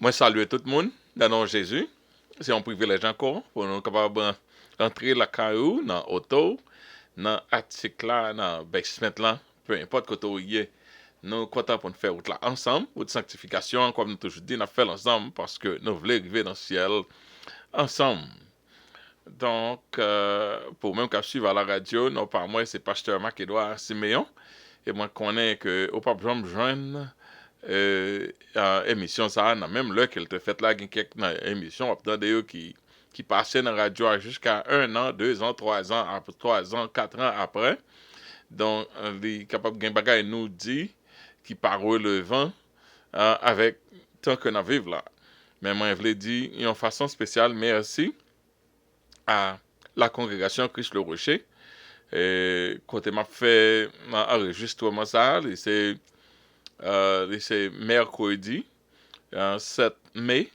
Moi, salue tout le monde dans le nom de Jésus. C'est un privilège encore pour nous capables d'entrer la caillou dans l'auto, dans l'article là, dans le basement là, peu importe côté où il est. Nous sommes contents pour nous faire route là ensemble, route de sanctification, comme nous toujours dit, nous fait ensemble parce que nous voulons arriver dans le ciel ensemble. Donc, pour même qu'à suivre à la radio, non pas moi, c'est Pasteur Marc-Édouard Siméon. Et moi, je connais que au pape Jean me joindre émission ça, dans même l'heure qu'elle te fait là, il y a quelques émissions, attendez qui passaient dans la radio jusqu'à 1 an, 2 ans, 3 ans, 3 ans, 4 ans après. Donc, les capables de bagaille nous dit qui parole le vent avec tant que nous vivons là. Mais moi, je voulais dire une façon spéciale, merci à la congrégation Christ le Rocher. Quand m'a fait enregistrement ça, c'est mercredi 7 mai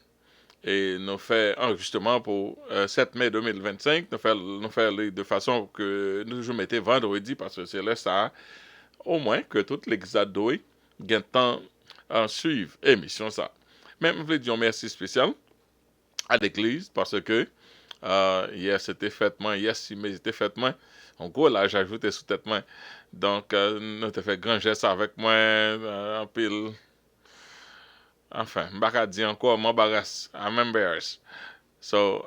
et nous fait enregistrement pour 7 mai 2025. Nous fait de façon que nous mettons vendredi parce que c'est là ça, au moins que toute l'exadoé gagne temps en suivre émission ça. Même je veux dire merci spécial à l'église parce que hier c'était fêtement, hier si mais c'était fêtement. En gros là j'ai ajouté sous tête main. Donc nous avons fait grand geste avec moi en pile. Enfin, Mbaka dit encore, m'embarrasse. I'm embarrassed. So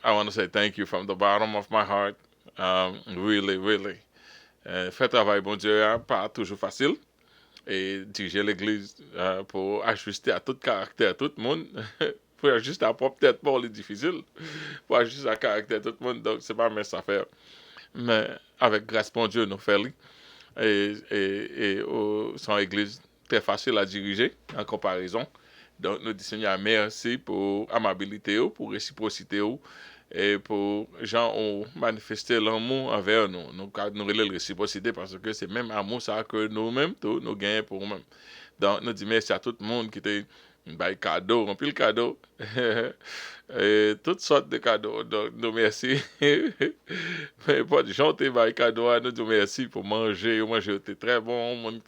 I want to say thank you from the bottom of my heart. Really, really. Fait travail, bon Dieu, hein, pas toujours facile. Et diriger l'église pour ajuster à tout caractère, tout le monde. Pour ajuster à propre tête, pour les difficile. Pour ajuster à caractère, tout le monde. Donc, c'est pas mince affaire. Mais avec grâce, bon Dieu, nous faisons. Son église très facile à diriger en comparaison. Donc, nous disons Seigneur merci pour amabilité, pour réciprocité et pour gens ont manifesté l'amour envers nous. Nous relèvons la réciprocité parce que c'est même amour ça que nous-mêmes, nous gagnons pour nous-mêmes. Donc, nous disons merci à tout le monde qui était un cadeau, un pile cadeau. Et toutes sortes de cadeaux. Donc, nous merci. Mais pas de chanter par cadeau, nous disons merci pour manger. Manger était très bon.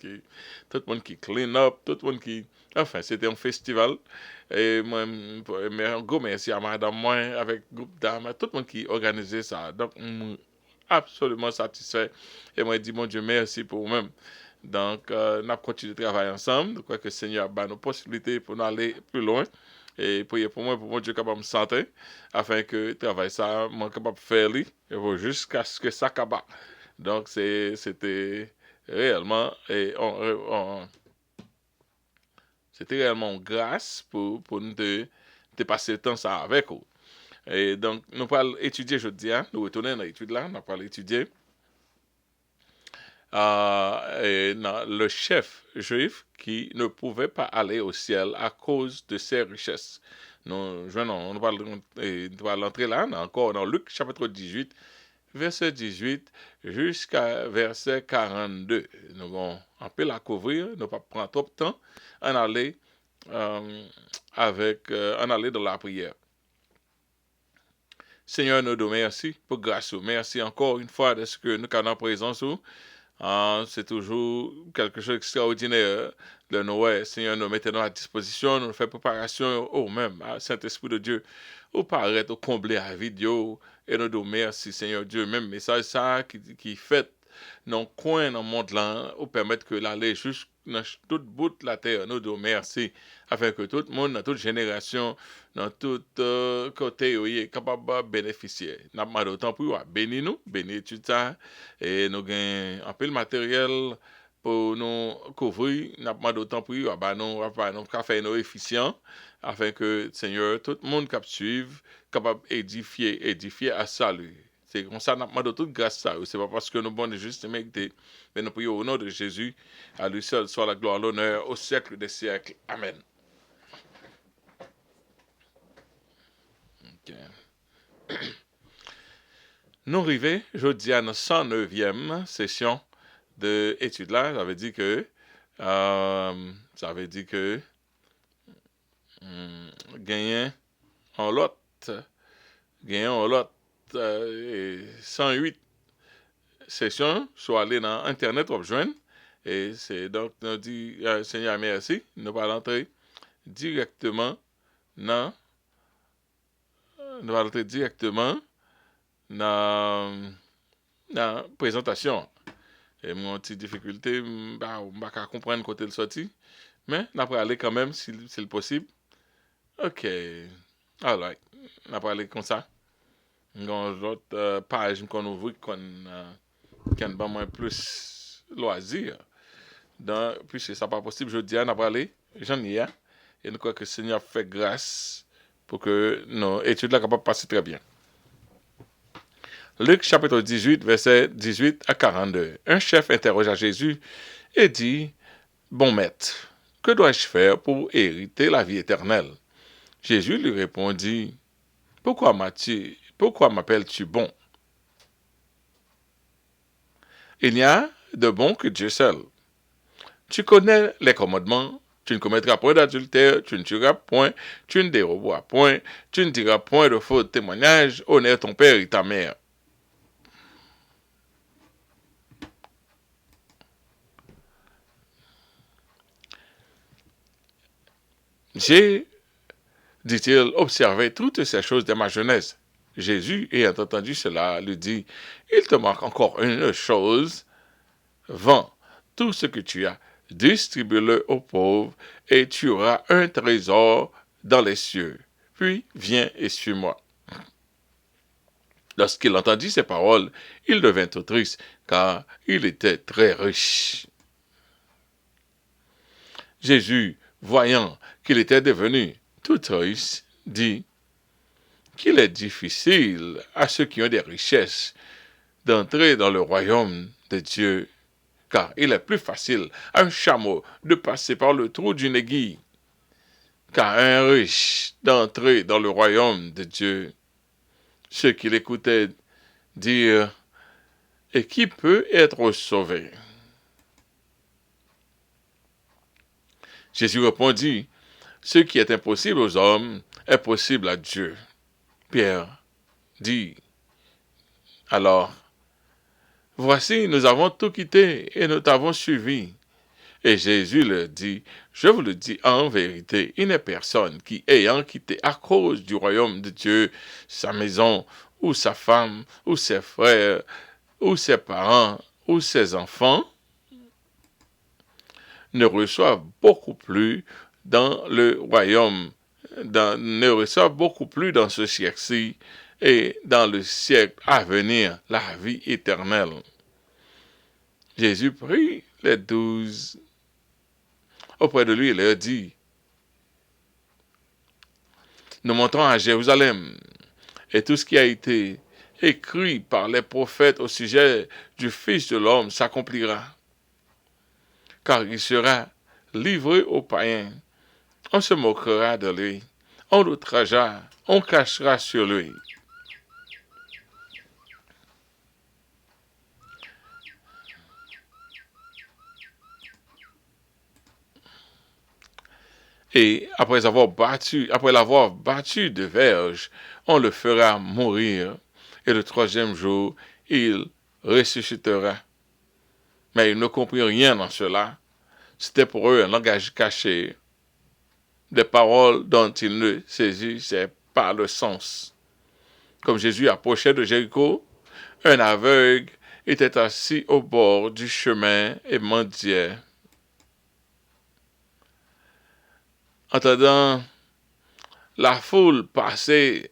Tout le monde qui clean up, tout le monde qui. Enfin, c'était un festival. Et moi, un gros merci à madame, moi, avec le groupe dames, tout le monde qui organisait ça. Donc, absolument satisfait. Et moi, je dis, mon Dieu, merci pour vous-même. Donc, nous avons continué de travailler ensemble. Je crois que le Seigneur a nos possibilités pour nous aller plus loin. Et prier pour moi, pour mon Dieu capable de me sentir, afin que le travail ça, moi capable de faire jusqu'à ce que ça acabe. Donc, c'était réellement, c'était réellement une grâce pour nous de passer le temps ça avec vous. Et donc, nous allons étudier aujourd'hui, hein, nous retournons dans l'étude là, nous allons étudier le chef juif qui ne pouvait pas aller au ciel à cause de ses richesses. On va l'entrer là, encore dans Luc chapitre 18, verset 18 jusqu'à verset 42. Nous allons un peu la couvrir, nous ne pas prendre trop de temps, en aller, en aller dans la prière. Seigneur, nous te merci pour grâce. Merci encore une fois de ce que nous avons en présence. C'est toujours quelque chose d'extraordinaire de Noël. Seigneur, nous mettons à disposition, nous faisons préparation au même, Saint-Esprit de Dieu, au paraître, au combler la vidéo, et nous te merci, Seigneur Dieu, même message ça qui fait dans le coin, dans le monde là, ou permettre que l'aller jusqu'à tout bout de la terre, nous te merci, afin que tout le monde, dans toute génération, dans tout côté, est capable de bénéficier. Nous avons autant pour bénir nous, bénir tout ça, et nous avons un peu de matériel pour nous couvrir. Nous avons d'autant pour nous, faire nous efficients, afin que, Seigneur, tout le monde qui suive, capable d'édifier à salut. C'est comme ça, nous avons toute grâce à eux. C'est pas parce que nous sommes juste mérités, mais nous prions au nom de Jésus, à lui seul soit la gloire, l'honneur, au siècle des siècles. Amen. Okay. Nous arrivons jeudi à notre 109e session de étude là. Ça veut dire que gagner en lot 108 sessions, soit aller dans internet ou rejoindre. Et c'est donc nous dit Seigneur merci, nous allons entrer directement Non, nous allons entrer directement dans la présentation. Et mon petite difficulté, bah, on va pas comprendre côté le sorti, mais on va aller quand même si c'est possible. OK. Alright. On va aller comme ça. Dans l'autre page qu'on ouvre qu'on a moins plus loisir. Puisque ça n'est pas possible, je dis, on va aller, j'en ai, et nous crois que le Seigneur fait grâce pour que nos études là capables de passer très bien. Luc chapitre 18, versets 18 à 42. Un chef interrogea Jésus et dit, bon maître, que dois-je faire pour hériter la vie éternelle? Jésus lui répondit, pourquoi m'appelles-tu bon? Il n'y a de bon que Dieu seul. Tu connais les commandements. Tu ne commettras point d'adultère, tu ne tueras point, tu ne déroberas point, tu ne diras point de faux témoignages, honneur ton père et ta mère. J'ai, dit-il, observé toutes ces choses de ma jeunesse. Jésus, ayant entendu cela, lui dit, il te manque encore une chose. Vends tout ce que tu as, distribue-le aux pauvres, et tu auras un trésor dans les cieux. Puis viens et suis-moi. Lorsqu'il entendit ces paroles, il devint tout triste, car il était très riche. Jésus, voyant qu'il était devenu tout triste, dit qu'il est difficile à ceux qui ont des richesses d'entrer dans le royaume de Dieu, car il est plus facile à un chameau de passer par le trou d'une aiguille qu'à un riche d'entrer dans le royaume de Dieu. Ceux qui l'écoutaient dirent, et qui peut être sauvé? Jésus répondit, ce qui est impossible aux hommes est possible à Dieu. Pierre dit, alors, voici, nous avons tout quitté et nous t'avons suivi. Et Jésus leur dit, je vous le dis en vérité, il n'est personne qui, ayant quitté à cause du royaume de Dieu sa maison, ou sa femme, ou ses frères, ou ses parents, ou ses enfants, ne reçoivent beaucoup plus dans le royaume, ne reçoivent beaucoup plus dans ce siècle-ci et dans le siècle à venir, la vie éternelle. Jésus prit les 12 auprès de lui et leur dit, nous montons à Jérusalem, et tout ce qui a été écrit par les prophètes au sujet du Fils de l'homme s'accomplira. Car il sera livré aux païens. On se moquera de lui, on l'outragera, on cachera sur lui. Et après l'avoir battu de verge, on le fera mourir, et le troisième jour, il ressuscitera. Mais ils ne comprirent rien dans cela. C'était pour eux un langage caché, des paroles dont ils ne saisissaient pas le sens. Comme Jésus approchait de Jéricho, un aveugle était assis au bord du chemin et mendiait. Entendant la foule passer,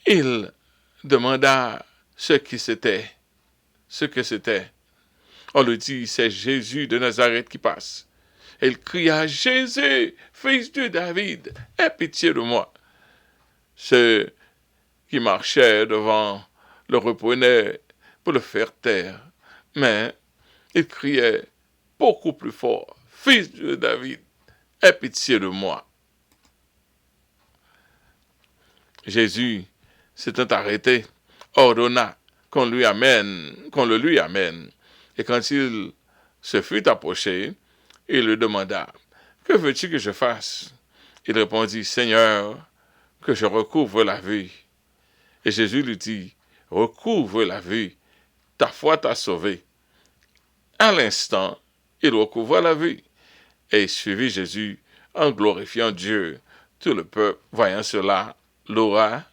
il demanda ce que c'était. On lui dit, c'est Jésus de Nazareth qui passe. Il cria, Jésus, fils de David, aie pitié de moi. Ceux qui marchaient devant le reprenaient pour le faire taire, mais il criait beaucoup plus fort, fils de David, aie pitié de moi. Jésus s'étant arrêté, ordonna qu'on le lui amène. Et quand il se fut approché, il lui demanda, que veux-tu que je fasse? Il répondit, Seigneur, que je recouvre la vue. Et Jésus lui dit, recouvre la vue, ta foi t'a sauvé. À l'instant, il recouvra la vue et suivit Jésus en glorifiant Dieu. Tout le peuple, voyant cela, louera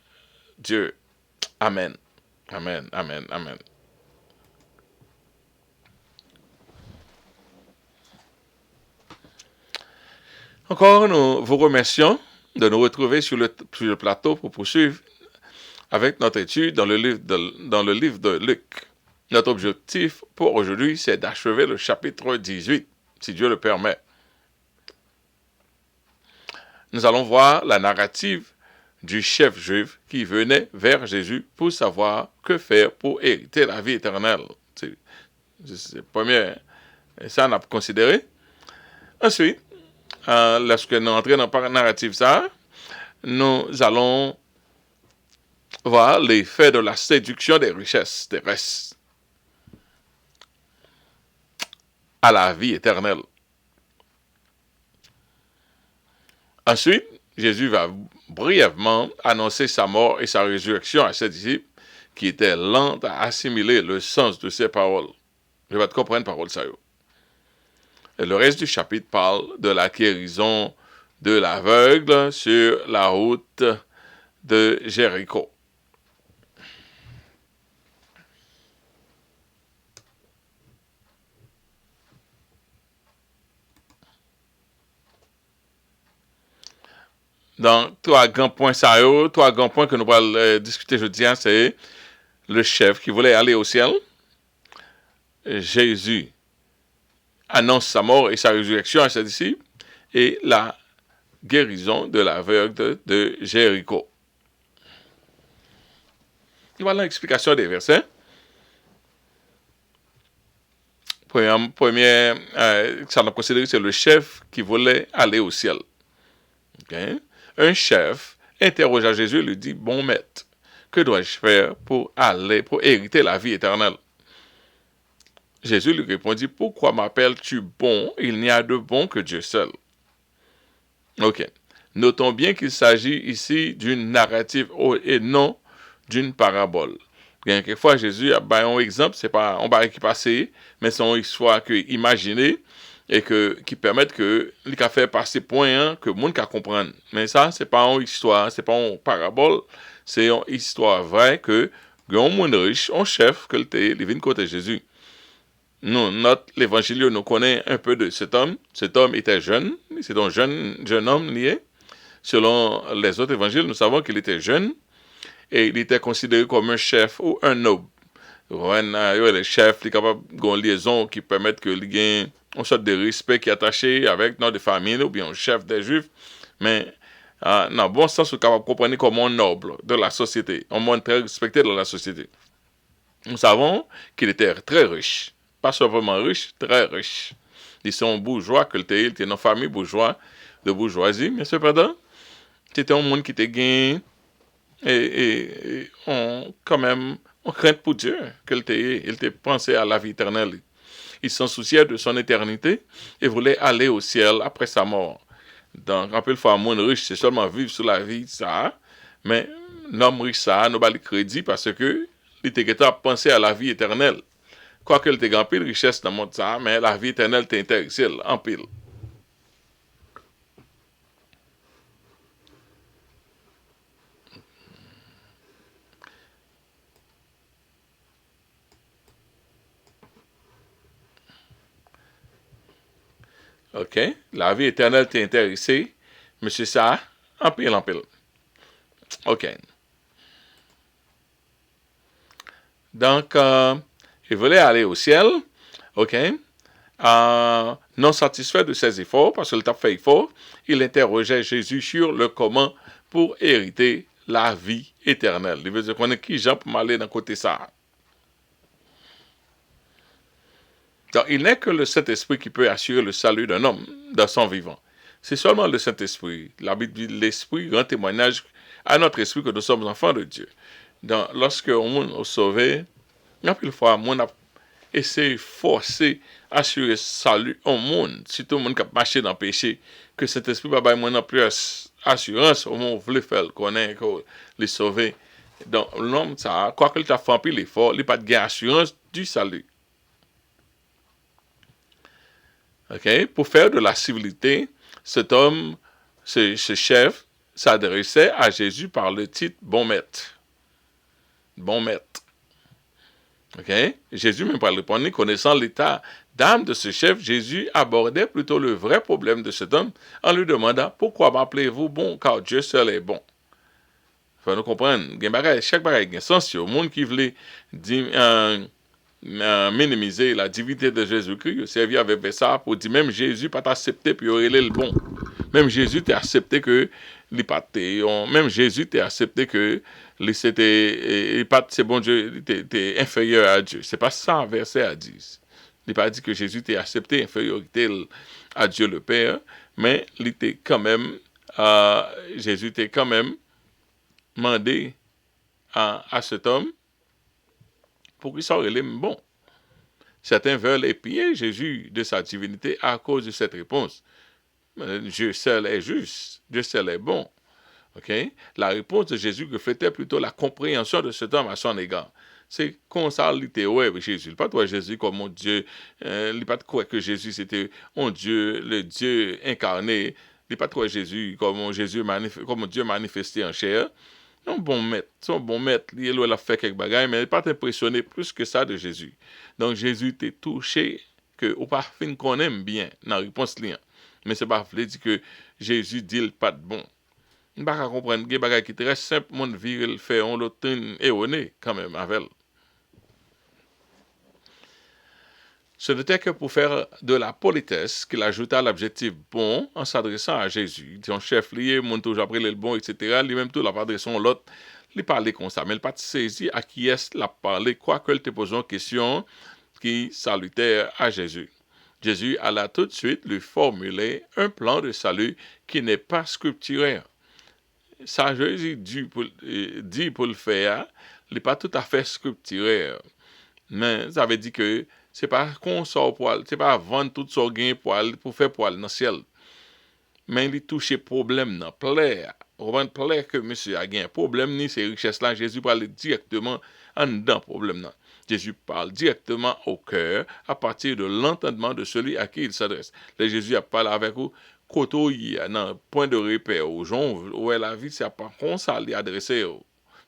Dieu. Amen. Amen, amen, amen. Encore, nous vous remercions de nous retrouver sur le plateau pour poursuivre avec notre étude dans le livre de Luc. Notre objectif pour aujourd'hui, c'est d'achever le chapitre 18, si Dieu le permet. Nous allons voir la narrative du chef juif qui venait vers Jésus pour savoir que faire pour hériter la vie éternelle. C'est le premier, ça on a considéré. Ensuite, lorsque nous entrons dans la narrative ça, nous allons voir l'effet de la séduction des richesses terrestres à la vie éternelle. Ensuite, Jésus va brièvement annoncer sa mort et sa résurrection à ses disciples qui étaient lents à assimiler le sens de ses paroles. Je vais te comprendre parole ça. Et le reste du chapitre parle de la guérison de l'aveugle sur la route de Jéricho. Donc, trois grands points que nous allons discuter aujourd'hui, c'est le chef qui voulait aller au ciel. Jésus annonce sa mort et sa résurrection à ses disciples et la guérison de l'aveugle de Jéricho. Voilà l'explication des versets. Premier, ça m'a considéré, c'est le chef qui voulait aller au ciel. Okay? Un chef interrogea Jésus et lui dit, bon maître, que dois-je faire pour hériter la vie éternelle? Jésus lui répondit, pourquoi m'appelles-tu bon? Il n'y a de bon que Dieu seul. Ok. Notons bien qu'il s'agit ici d'une narrative et non d'une parabole. Quelquefois, Jésus a un exemple, c'est pas un baril qui passé, mais c'est une histoire imaginée et qui permettent que les cas faire passer point que le monde peut comprendre. Mais ça, c'est pas une histoire, c'est pas une parabole, c'est une histoire vraie que un monde riche, un chef que il vient côté Jésus. Nous, l'évangile nous connaît un peu de cet homme. Cet homme était jeune, c'est un jeune homme lié. Selon les autres évangiles, nous savons qu'il était jeune et il était considéré comme un chef ou un noble. Le chef, il est capable d'une liaison qui permet que il ait une sorte de respect qui est attaché avec notre famille ou bien un chef des Juifs. Mais dans le bon sens, il est capable de comprendre comme un noble de la société, un monde très respecté dans la société. Nous savons qu'il était très riche. Pas seulement riche, très riche. Ils sont bourgeois, qu'il était dans une famille bourgeoise, de bourgeoisie, mais cependant, c'était un monde qui était gagné et quand même, on craint pour Dieu qu'il était pensé à la vie éternelle. Il s'en souciait de son éternité et voulait aller au ciel après sa mort. Donc, rappelle-toi, un monde riche, c'est seulement vivre sur la vie, ça, mais l'homme riche, ça, nous pas le crédit parce que il était capable de penser à la vie éternelle. Quoique il était en pile richesse dans le monde, ça, mais la vie éternelle t'intéresse en pile. OK? La vie éternelle t'est intéressée, mais c'est ça, en pile, en pile. OK. Donc, il voulait aller au ciel, OK? Non satisfait de ses efforts, parce qu'il a fait effort, il interrogeait Jésus sur le comment pour hériter la vie éternelle. Il veut dire qu'on est qui, Jean, pour m'aller d'un côté ça. Donc, il n'est que le Saint-Esprit qui peut assurer le salut d'un homme dans son vivant. C'est seulement le Saint-Esprit. La Bible dit l'Esprit rend témoignage à notre esprit que nous sommes enfants de Dieu. Donc, lorsque on est sauvé, il y a fois, on a essayé de forcer assurer le salut au monde, surtout le monde qui a marché dans le péché, que cet esprit va donner plus assurance au monde voulait faire connaître que les sauver. Donc, l'homme, ça, quoi qu'il a fait un peu l'effort, il n'a pas de assurance du salut. Okay? Pour faire de la civilité, cet homme, ce chef, s'adressait à Jésus par le titre bon maître. Bon maître. OK? Jésus même pas répondre, connaissant l'état d'âme de ce chef, Jésus abordait plutôt le vrai problème de cet homme en lui demandant pourquoi m'appelez-vous bon car Dieu seul est bon. Faut nous comprendre, chaque bagaille a un sens. Au monde qui voulait minimiser la divinité de Jésus-Christ, servi avec ça pour dire même Jésus pas accepté puis il est le bon. Même Jésus t'a accepté que même Jésus t'a accepté que c'est bon Dieu t'es inférieur à Dieu. C'est pas ça un verset à dire. Il pas dit que Jésus t'a accepté infériorité à Dieu le Père, mais il était quand même Jésus t'a quand même demandé à cet homme pour qu'il soit bon. Certains veulent épier Jésus de sa divinité à cause de cette réponse. Dieu seul est juste, Dieu seul est bon. Okay? La réponse de Jésus reflétait plutôt la compréhension de cet homme à son égard. C'est comme ça qu'il était avec Jésus. Il ne pas de Jésus comme mon Dieu. Il ne pas de croire que Jésus c'était mon Dieu, le Dieu incarné. Il ne pas de croire Jésus comme Dieu manifesté en chair. Son bon maître, il a fait quelques bagages, mais il n'est pas impressionné plus que ça de Jésus. Donc Jésus t'est touché que ou pas fin qu'on aime bien dans la réponse liant. Mais c'est pas dire que Jésus dit le pas de bon. On ne peut pas comprendre des bagages qui sont très simples, mon vie il fait on l'autre erroné quand même avec elle. Ce n'était que pour faire de la politesse qu'il ajouta l'adjectif bon en s'adressant à Jésus. Il dit, un chef lié, mon toujours après le bon, etc. Lui-même tout la adressant l'autre, il parlait comme ça. Mais il pas saisi à qui est-ce la parler, quoique il te pose une question qui salutait à Jésus. Jésus alla tout de suite lui formuler un plan de salut qui n'est pas scripturaire. Ça, Jésus dit pour le faire, il n'est pas tout à fait scripturaire. Mais ça veut dire que c'est pas qu'on sort poil, c'est pas vendre tout son gain pour faire poil dans le ciel. Mais il touche problème dans plaire. On va plaire que monsieur a gagné problème ni ces richesses là, Jésus parle directement en dedans problème là. Jésus parle directement au cœur à partir de l'entendement de celui à qui il s'adresse. Là, Jésus a parlé avec vous koto y a un point de repère aux gens où la vie c'est pas comme ça lui adresser.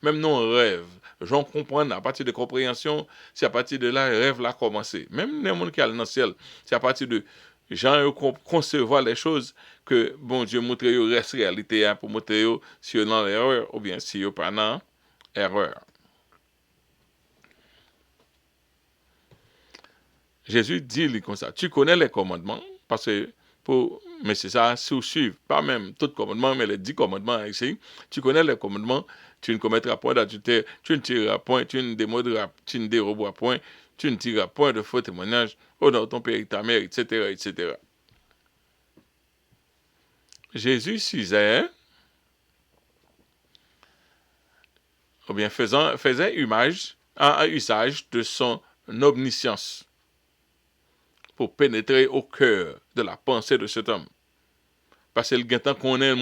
Même non rêve, j'en comprends à partir de compréhension, c'est à partir de là rêve là commencer. Même les gens qui sont dans le ciel, c'est à partir de gens concevoir les choses que bon Dieu montre yo reste réalité pour montrer si dans l'erreur ou bien si yo pas dans erreur. Jésus dit comme ça, tu connais les commandements parce que mais c'est ça, si vous suivez, pas même tout commandement, mais les 10 commandements ici, tu connais les commandements, tu ne commettras point d'adultère, tu ne tireras point, tu ne déroberas point, tu ne tireras point de faux témoignages au nom de ton père et ta mère, etc., etc. Jésus faisait usage de son omniscience pour pénétrer au cœur de la pensée de cet homme. Parce que le temps qu'on est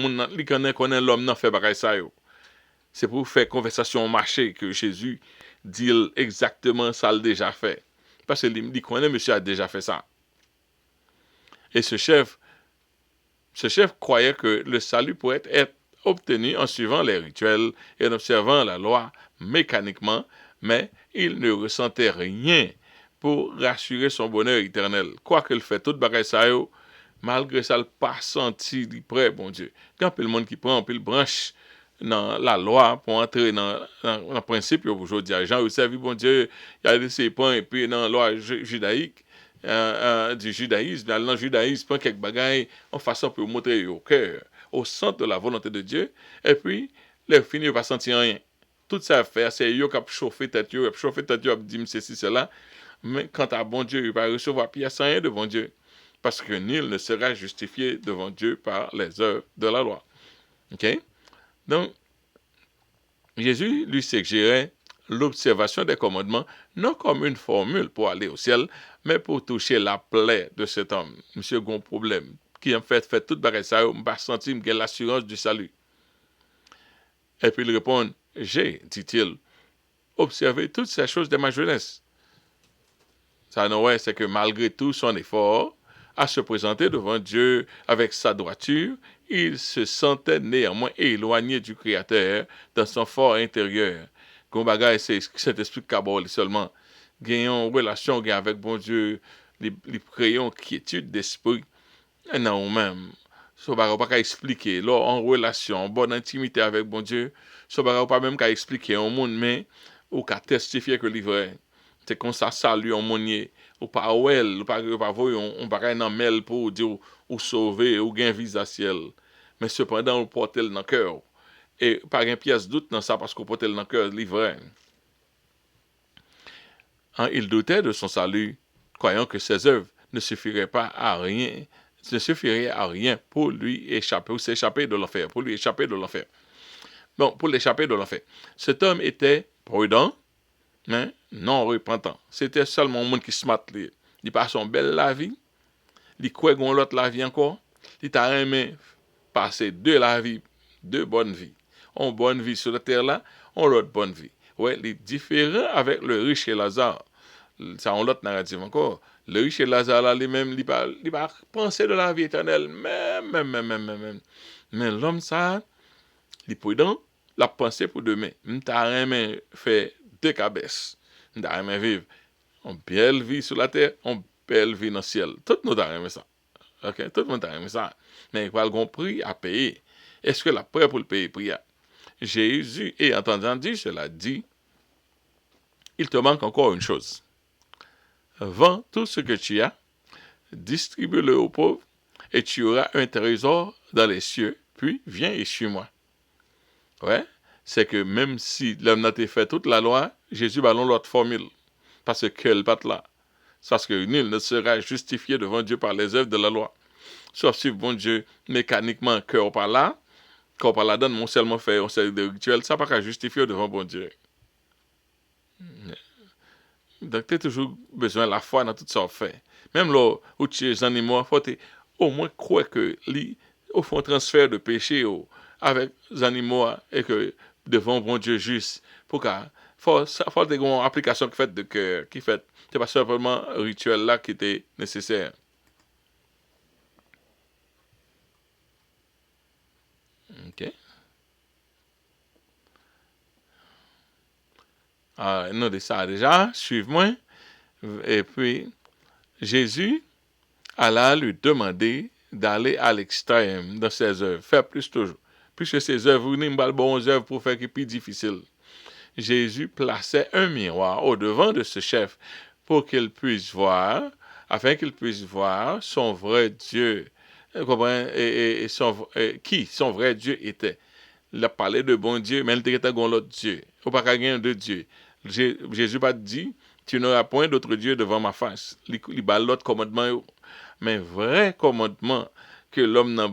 l'homme n'a fait bagaille ça yo. C'est pour faire conversation marché que Jésus dit exactement ça le déjà fait. Parce que il connaît monsieur a déjà fait ça. Et ce chef croyait que le salut pourrait être obtenu en suivant les rituels et en observant la loi mécaniquement, mais il ne ressentait rien pour rassurer son bonheur éternel. Quoique il fait toute bagaille ça yo, malgré ça, il n'a pas senti prêt, bon Dieu. Quand le monde qui prend une branche dans la loi pour entrer dans le principe, aujourd'hui, les gens ont servi, bon Dieu, il y a des points, et puis dans la loi judaïque, du judaïsme, dans le judaïsme, prend quelques bagailles en façon pour montrer au cœur, au centre de la volonté de Dieu, et puis, les finir pas sentir rien. Tout ça à faire, c'est eux qui ont chauffé tête, qui ont dit ceci, cela, mais quant à bon Dieu, il va recevoir pièce rien de bon Dieu. Parce que nul ne sera justifié devant Dieu par les œuvres de la loi. OK? Donc, Jésus lui suggérait l'observation des commandements, non comme une formule pour aller au ciel, mais pour toucher la plaie de cet homme. Monsieur, gon problème. Qui en fait tout bagaille ça, on va sentir qu'il a l'assurance du salut. Et puis il répond, j'ai, dit-il, observé toutes ces choses de ma jeunesse. Ça, non, ouais, c'est que malgré tout son effort, à se présenter devant Dieu avec sa droiture, il se sentait néanmoins éloigné du Créateur dans son fort intérieur. Gon bagay, c'est Saint-Esprit qui seulement. Gagnons relation avec bon Dieu, les créons quiétude d'esprit dans nous-mêmes. So bagay pas qu'à expliquer. Là, en relation, en bonne intimité avec bon Dieu, so bagay pas même qu'à expliquer au monde, mais ou qu'à testifier que l'ivraie. C'est comme ça, salut en monnier. Ou pas ouel, ou pas voir on bagay nan mel pour dire ou sauver, ou gain visa ciel. Mais cependant, on porte le dans le cœur. Et pas une pièce de doute dans ça parce qu'on porte le dans le cœur, l'ivraie. Il doutait de son salut, croyant que ses œuvres ne suffiraient pas à rien, ne suffiraient à rien pour lui échapper ou s'échapper de l'enfer, pour lui échapper de l'enfer. Bon, pour l'échapper de l'enfer. Cet homme était prudent, mais non repentant. C'était seulement un monde qui se mat. Il passe son belle la vie, il croit qu'on l'autre la vie encore, il t'a aimé passer deux bonnes vies. On bonne vie sur la terre là, on l'autre bonne vie. Ouais, il est différent avec le riche et Lazare. Ça, on l'autre narrative encore. Le riche et Lazare là, lui-même, il va penser de la vie éternelle, même. Mais l'homme ça, il est prudent, la pensée pour demain. M'ta aimé faire deux cabesses. M'ta aimé vivre une belle vie sur la terre, une belle vie dans le ciel. Tout le monde a aimé ça. Ok, tout le monde a aimé ça. Mais il va avoir un prix à payer. Est-ce que la prêt pour le payer prix? Jésus, et entendant dire cela, dit, il te manque encore une chose. Vends tout ce que tu as, distribue-le aux pauvres, et tu auras un trésor dans les cieux, puis viens et suis-moi. Ouais, c'est que même si l'homme n'a pas fait toute la loi, Jésus va l'autre formule. Parce que le pas là. Parce que nul ne sera justifié devant Dieu par les œuvres de la loi. Sauf si, bon Dieu, mécaniquement, cœur par là, quand par là donne, mon seulement fait un série de rituels, ça n'a pas qu'à justifier devant bon Dieu. Donc, tu as toujours besoin de la foi dans tout ça fait. Même là où tu es animaux, il faut au moins croire que au fond transfert de péché avec les animaux et que devant bon Dieu juste pour qu'il faut une application qui fait de cœur, qui fait, c'est pas simplement un rituel là qui était nécessaire. Ok. Nous de ça déjà, suivez-moi. Et puis, Jésus alla lui demander d'aller à l'extrême dans ses œuvres. Faire plus toujours. Puisque ses œuvres, vous n'avez pas de bonnes œuvres pour faire qui est plus difficile. Jésus plaçait un miroir au devant de ce chef pour qu'il puisse voir, afin qu'il puisse voir son vrai Dieu. Et qui son vrai Dieu était. Il a parlé de bon Dieu, mais il était un l'autre Dieu. Il ne faut pas qu'il y ait un de Dieu. Jésus pas dit, tu n'auras point d'autre Dieu devant ma face. Il bat l'autre commandement, mais vrai commandement que l'homme n'a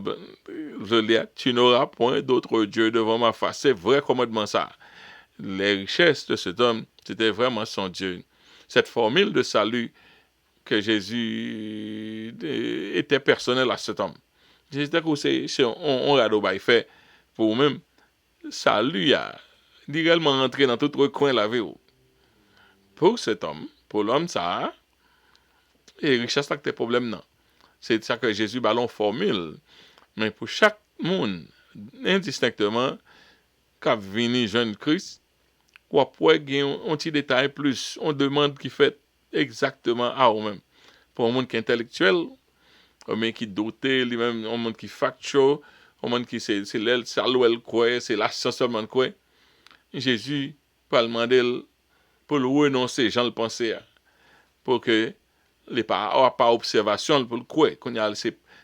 tu n'auras point d'autre Dieu devant ma face. C'est vrai commandement ça. Les richesses de cet homme, c'était vraiment son Dieu. Cette formule de salut que Jésus était personnel à cet homme. C'était que on regarde fait pour même salut a réellement rentré dans tout recoin la vie. Pour cet homme, pour l'homme ça, et richesse là que tes problèmes non. C'est ça que Jésus ballon formule. Mais pour chaque monde, indistinctement, quand vini jeune Christ, ou après un petit détail plus, on demande qui fait exactement à eux-mêmes. Pour un monde qui est intellectuel, un monde qui est doté, lui-même, un monde qui est factuel, un monde qui c'est l'aile, c'est l'ouel quoi, c'est la science seulement quoi. Jésus peut demander pour le renoncer, j'en le pensais, pour que les pas observation pour le quoi,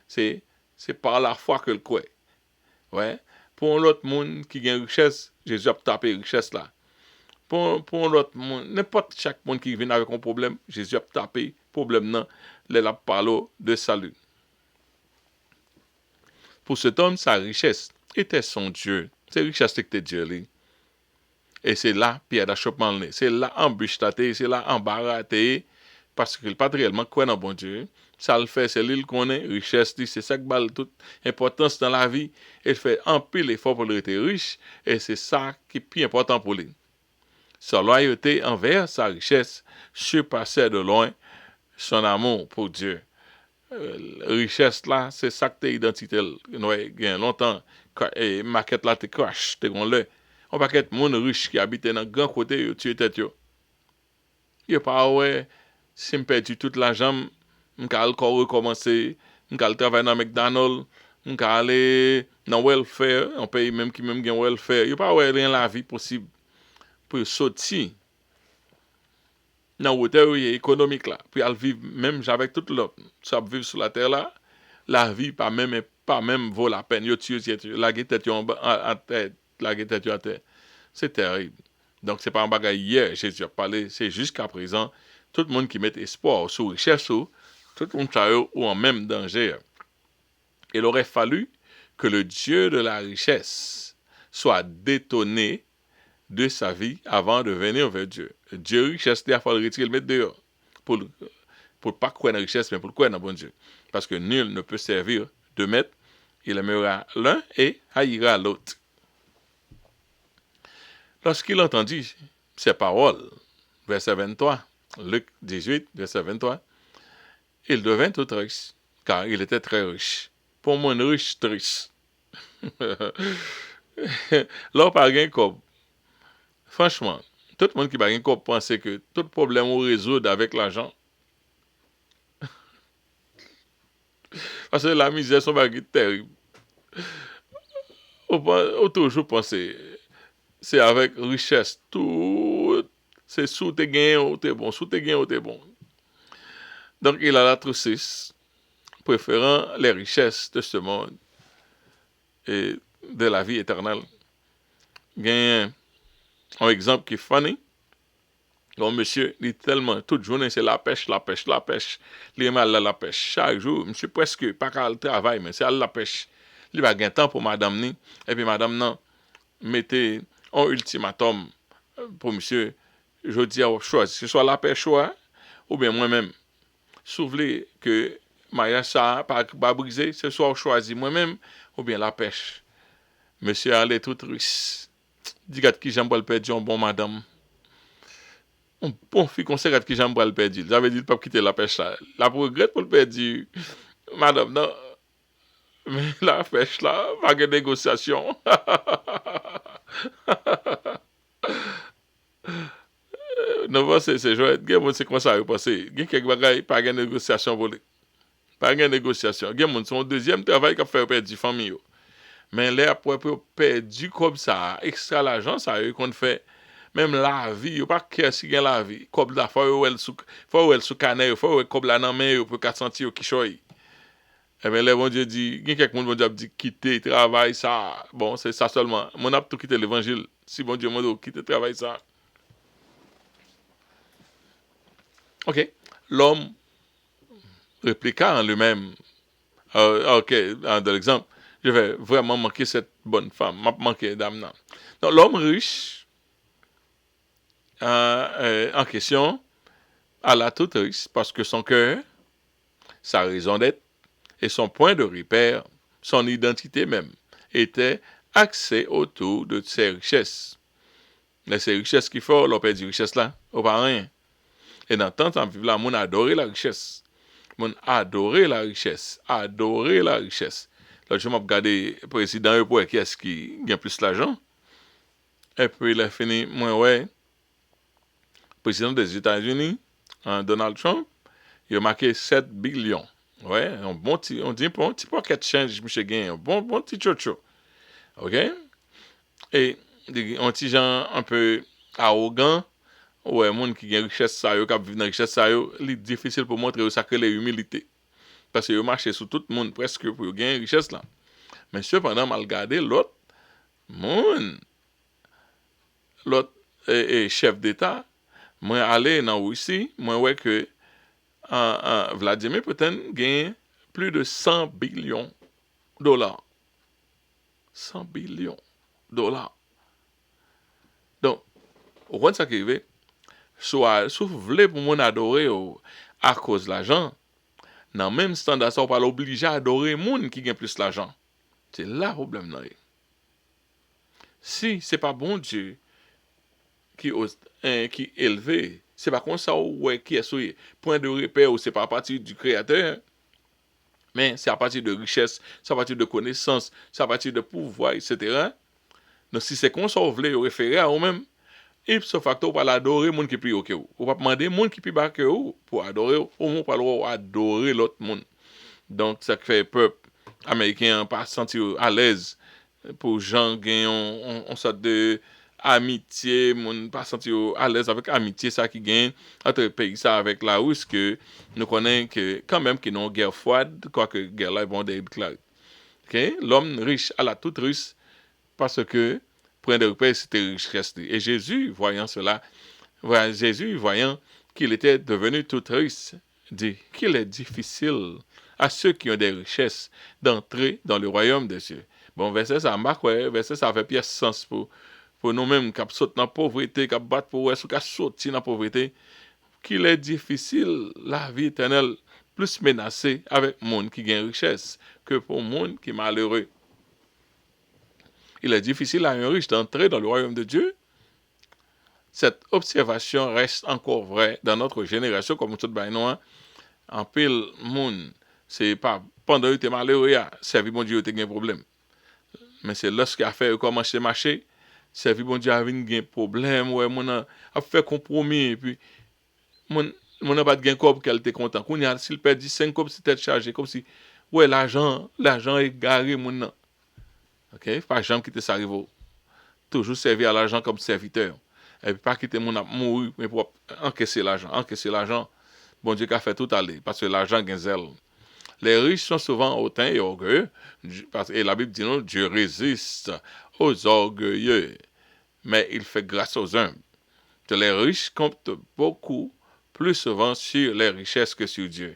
c'est par la foi que le quoi. Ouais. Pour l'autre monde qui a une richesse, Jésus a tapé richesse là. Pour l'autre monde, n'importe chaque monde qui vient avec un problème, Jésus a tapé problème là, il a parlé de salut. Pour cet homme, sa richesse était son Dieu. Ses richesses était Dieu. Lui. Et c'est là, Pierre d'achoppement, c'est là embûche, c'est là embarras, parce qu'il n'est pas réellement quoi dans bon Dieu. Ça le fait, c'est lui qui connaît, richesse, c'est ça qui balle toute importance dans la vie. Il fait un pile effort pour être riche, et c'est ça qui est plus important pour lui. Sa loyauté envers sa richesse surpassait de loin son amour pour Dieu. richesse là, c'est ça que t'es identité. Ouais, il y a longtemps, et maquette là, t'es crash, t'es gon là. On paquet moun riche qui habite dans grand côté, yo tué tête yo. Yo pas ouais, si me perdu toute l'argent, m'ka encore recommencer, m'ka travailler dans McDonald's, m'ka aller dans welfare, on paye même qui même gen welfare. Yo pas ouais rien la vie possible pour sortir dans hauteur économique là, puis elle vivre même avec tout l'autre, ça vivre sur la terre là, la vie pas même vaut la peine. Yo tue la tête en tête, la tête en terre. C'est terrible. Donc c'est pas un bagage hier, Jésus a parlé, c'est jusqu'à présent tout le monde qui met espoir sur richesse, tout le monde ça ou en même danger. Il aurait fallu que le Dieu de la richesse soit détonné de sa vie avant de venir vers Dieu. Dieu richesse, il faut le retirer, le mettre dehors. Pour pas croire dans la richesse, mais pour croire dans bon Dieu. Parce que nul ne peut servir deux maîtres. Il aimera l'un et haïra l'autre. Lorsqu'il entendit ces paroles, verset 23, Luc 18, verset 23, il devint tout riche, car il était très riche. Pour moi, riche, triste. Là, par exemple, franchement, tout le monde qui va encore penser que tout problème on résout avec l'argent. Parce que la misère, c'est un bagage terrible. On toujours penser, c'est avec richesse. Tout, c'est sous tes gains, t'es bon. Sous tes gains, t'es bon. Donc, il a la troussisse, préférant les richesses de ce monde et de la vie éternelle. Il y a un exemple qui est funny. Donc, monsieur, il est tellement, toute journée, c'est la pêche, la pêche, la pêche. Il est mal à la pêche. Chaque jour, monsieur, presque, pas qu'à le travail, mais c'est à la pêche. Il va gagner temps pour madame ni. Et puis, madame, non, mettez un ultimatum pour monsieur. Je dis à choisir, que ce soit la pêche, ou bien moi-même. Si vous voulez que mariage ça pas brisé, ce soit choisi moi-même, ou bien la pêche. Monsieur allait tout triste. Dis qui j'aime pas le perdre, un bon madame. Un bon fille qu'on sait qui j'aime pas le perdre. J'avais dit de pas quitter la pêche là. La regrette pour le perdre. Madame, non. Mais la pêche là, pas de négociation. Non, c'est jouet. C'est comme ça, vous pensez. Il y a quelques bagages, pas de négociation pour lui. Pas de négociation. Il y a son deuxième travail qui a fait perdre la famille. Mais là, après, perdu comme ça, extra l'argent, ça y est qu'on fait. Même la vie, il pas qu'est ce qu'il y a la vie. Comme la faut elle sous canne, faut comme la nan main pour qu'à sentir qui choy. Eh bien, le bon Dieu dit, il y a quelqu'un bon Dieu dit quitter travail ça. Bon, c'est ça seulement. Mon a tout quitter l'évangile. Si bon Dieu m'a dit quitter travail ça. OK. L'homme répliqua en lui-même. OK, dans l'exemple, je vais vraiment manquer cette bonne femme. M'a manqué dame nan. Donc l'homme riche en question à la toute riche parce que son cœur, sa raison d'être et son point de repère, son identité même, était axé autour de ses richesses. Mais ces richesses qu'il faut, l'on perd des richesses là, ou pas rien. Et dans tant de temps, là, mon adorer la richesse. Mon adorer la richesse. Adorer la richesse. Là, je m'ai regardé le président pour qui est-ce qui gagne plus d'argent. Et puis, il a fini, moi, ouais, président des États-Unis, Donald Trump, il a marqué 7 billions. Ouais, un bon petit, on dit un petit pocket change, monsieur gagne, un bon petit chocho. OK? Et un petit gens un peu arrogant, ouais, monde qui a richesse ça yo, qui vivent dans richesse ça yo, c'est difficile pour montrer ça que l'humilité. Parce que yo marché sur tout le monde presque pour gagner richesse là. Mais cependant, mal garder l'autre monde, l'autre chef d'État, moi aller dans Russie, moi ouais que Vladimir Poutine gagne plus de 100 billions de dollars. 100 billions de dollars. Donc, au point ça qui arrive, soit si vous voulez pour mon adorer à cause de l'argent, dans le même standard, ça va pas l'obliger à adorer monde qui gagne plus d'argent. C'est là le problème là. Si c'est pas bon Dieu qui qui élevé, c'est pas comme ça ouais qui est sur point de repère ou c'est pas à partir du créateur. Mais c'est à partir de richesse, c'est à partir de connaissances, c'est à partir de pouvoir, etc. Donc, si c'est qu'on s'en voulait référer à eux-mêmes, ipso facto, pour l'adorer, monde qui plus haut que vous. Ou pas demander monde qui plus bas que vous pour adorer, au moins pour adorer l'autre monde. Donc, ça fait peuple américain pas sentir à l'aise pour gens qui ont une sorte de amitié, mon pas sentir à l'aise avec amitié ça qui gagne entre pays ça avec la Russie que nous connaissons que quand même qu'ils n'ont guerre froide, quoique guerre là ils vont déclarer. OK? L'homme riche à la toute russe parce que point de repère c'était richesse. Et Jésus, voyant cela, Jésus, voyant qu'il était devenu tout riche, dit qu'il est difficile à ceux qui ont des richesses d'entrer dans le royaume de Dieu. Bon, verset ça marque, ouais, verset ça fait pièce sens pour nous-mêmes qui sautent dans la pauvreté, qui battent pour qui sortir dans la pauvreté, qu'il est difficile la vie éternelle plus menacée avec monde qui gagne richesse que pour monde qui est malheureux. Il est difficile à un riche d'entrer dans le royaume de Dieu. Cette observation reste encore vraie dans notre génération, comme tout le monde. En pile, monde, c'est pas pendant que tu es malheureux, servir bon Dieu, tu as un problème. Mais c'est lorsqu'il a fait commencer à marcher, servir bon Dieu a un problème, ouais, mon a fait compromis, et puis, mon n'a pas de gain corps qu'elle était content. S'il perd 5 comme si tête chargée, comme si, ouais, l'argent est garé, mon nan. Ok? Pas jamais quitter ça arrive. Toujours servir à l'argent comme serviteur. Et puis pas quitter mon mourir, mais pour encaisser l'argent. Bon Dieu qui a fait tout aller, parce que l'argent gagne zèle. Les riches sont souvent hautains et orgueilleux, et la Bible dit non, Dieu résiste aux orgueilleux, mais il fait grâce aux humbles. Les riches comptent beaucoup plus souvent sur les richesses que sur Dieu.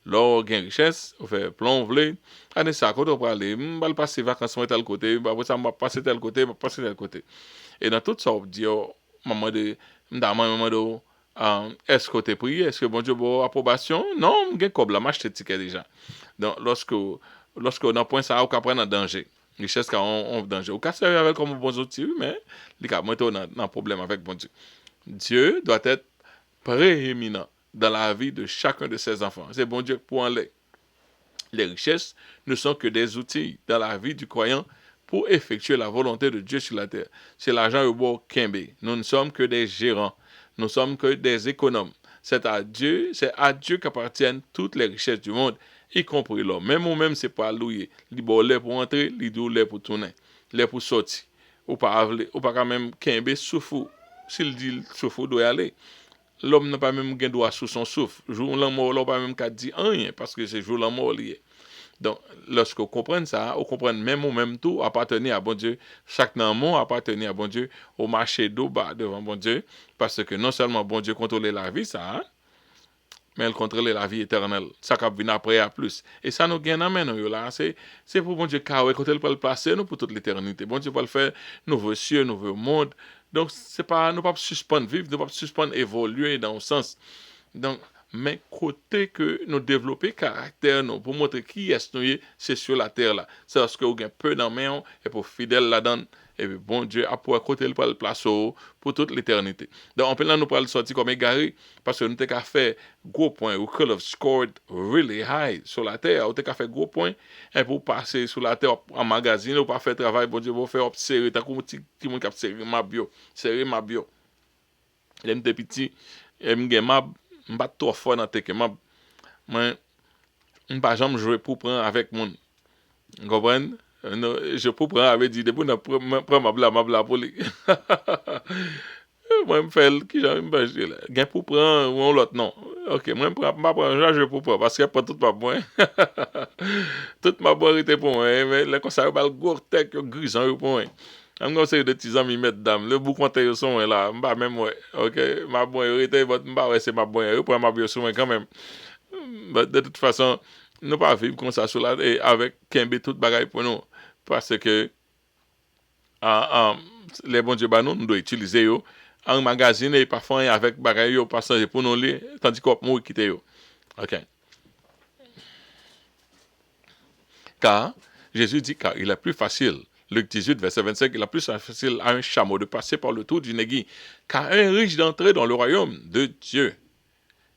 Lors gain richesse, on fait plomber, année ça quand on va aller, va passer vacances à tel côté, ça va passer tel côté, va passer tel côté. Et dans tout ça, on dit maman de est-ce que tu es prié, est-ce que bon Dieu a approbation? Non, j'ai comme la marche ticket déjà. Donc lorsque on a point ça, on peut prendre en danger. Richesse quand on danger. On peut servir avec comme bon Dieu, mais les cas moi on a un problème avec bon Dieu. Dieu doit être prééminent dans la vie de chacun de ses enfants. C'est bon Dieu pour en les. Les richesses ne sont que des outils dans la vie du croyant pour effectuer la volonté de Dieu sur la terre. C'est l'argent au bord Kembe. Nous ne sommes que des gérants. Nous ne sommes que des économes. C'est à Dieu qu'appartiennent toutes les richesses du monde, y compris l'homme. Même ou même, c'est pas louer. Il bon l'air pour entrer, il doit l'air pour tourner, l'air pour sortir. Ou pas quand même Kembe souffle. S'il dit souffle, doit y aller. L'homme n'a pas même gain droit sous son souffle. Jour la mort, l'homme n'a pas même qu'à dire rien, parce que c'est jour la mort lié. Donc, lorsqu'on comprend ça, on comprend même ou même tout appartenir à bon Dieu. Chaque nom appartenir à bon Dieu, au marché d'eau bas devant bon Dieu, parce que non seulement bon Dieu contrôle la vie, ça, mais il contrôle la vie éternelle. Ça qui vient après à plus. Et ça nous gagne à nous là. C'est pour bon Dieu quand il peut le placer nous pour toute l'éternité. Bon Dieu peut le faire, nouveau cieux, nouveau monde. Donc, c'est pas, nous ne pouvons pas suspendre vivre, nous ne pouvons pas suspendre évoluer dans le sens. Donc, mais côté que nous développer caractère nous pour montrer qui est nous c'est sur la terre là c'est parce que vous avez peu dans main et pour fidèle là-dedans et puis bon Dieu a pour côté le place pour toute l'éternité. Donc on peut là nous pas le sortir comme égaré parce que nous t'ai fait gros point we could have scored really high sur la terre, on t'ai fait gros point et pour passer sur la terre en magazine ou pas faire travail bon Dieu vous faire observer tant comme petit monde qui a serrer ma bio l'aime des petits aime ma m'pas trop fort dans tes que moi m'pas jamais jouer pour prendre avec mon comprendre je pour prendre avec dit depuis prend ma bla pour lui moi me fait qui j'aime pas là gain pour prendre ou l'autre non OK moi prendre je pour prendre parce que pas tout pas moi toute ma boire était pour moi mais là comme ça va le gros tête grisant pour moi. I'm gonna say de petits amis mesdames, le bout compter son là, m'pas même ouais. OK, ma bonne était m'pas ouais c'est ma bonne, pour ma bien souvent quand même. Mais de toute façon, nous pas vivre comme ça sur la et avec Kembe toute bagaille pour nous parce que les bons dieux nous doit utiliser yo en magazine et parfois avec bagaille yo passer pour nous lire tandis qu'on mou quitter yo. OK. Car Jésus dit car il est plus facile Luc 18, verset 25, il est plus facile à un chameau de passer par le trou d'une aiguille qu'à un riche d'entrer dans le royaume de Dieu.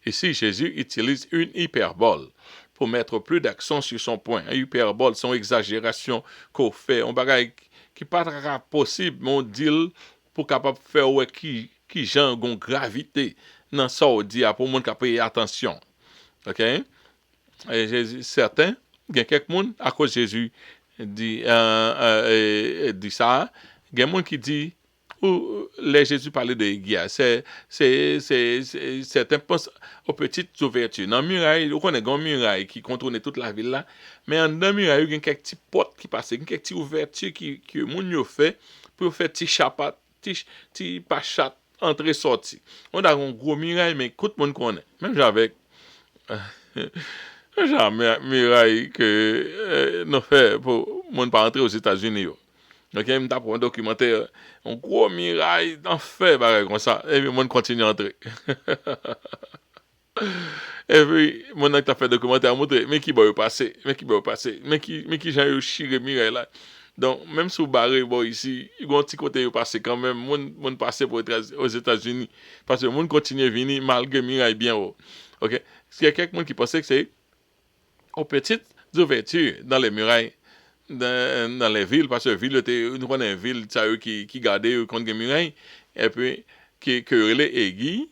Ici, Jésus utilise une hyperbole pour mettre plus d'accent sur son point. Un hyperbole, son exagération qu'on fait, un bagage qui pas possible, mon deal pour capable faire ouais qui genre gon gravité dans ça on dit pour monde qui payer attention. OK? Et Jésus certain, il y a quelques monde à cause de Jésus dit ça, il y a monde qui dit où les Jésus parlait de guerre, certains pensent aux petites ouvertures. Dans la muraille, on connaît une muraille qui contourne toute la ville là, mais en dans la muraille, il y a quelques petites portes qui passent, quelques petites ouvertures que moun yo fait pour faire petit chapat, petit pachat entrer sortir. On a un gros muraille mais tout le monde connaît. Même avec genre muraille que nous fait pour monde pas entrer aux États-Unis. Donc, il m'a pour un documentaire, un gros miraille d'enfer, comme ça. Et puis, moi, continue à entrer. Et puis, mon a fait un documentaire à montrer, mais qui va passer, mais qui j'ai eu chiré miraille là. Donc, même sous barré, bon, ici, il y a un petit côté passé quand même, mon passé pour être aux États-Unis. Parce que mon continue à venir malgré miraille bien haut. OK? Parce y a quelqu'un qui pensait que c'est aux petites ouvertures dans les murailles. Dans les villes, parce que ville était une ville qui gardait contre les murailles, et puis qui les aiguilles,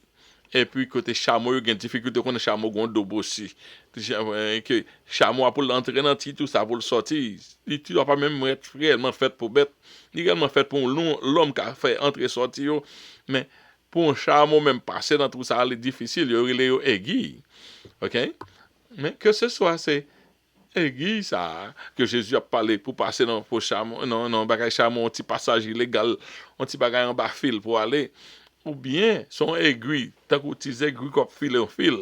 et puis côté chameau, il y a une difficulté contre chameau gondou aussi. Que chameau pour l'entrer dans tout ça pour le sortir, il ne doit pas même être réellement fait pour bête, il est réellement fait pour l'homme qui a fait entrer sortir, mais pour un chameau même passer dans tout ça, c'est difficile, il y a les aiguilles. OK? Mais que ce soit, c'est aiguille ça que Jésus a parlé pour passer dans le chameau, non, bagage chameau, un petit passage illégal, un petit bagage en bas fil pour aller, ou bien son aiguille, tant qu'on utilise aiguille comme fil en fil.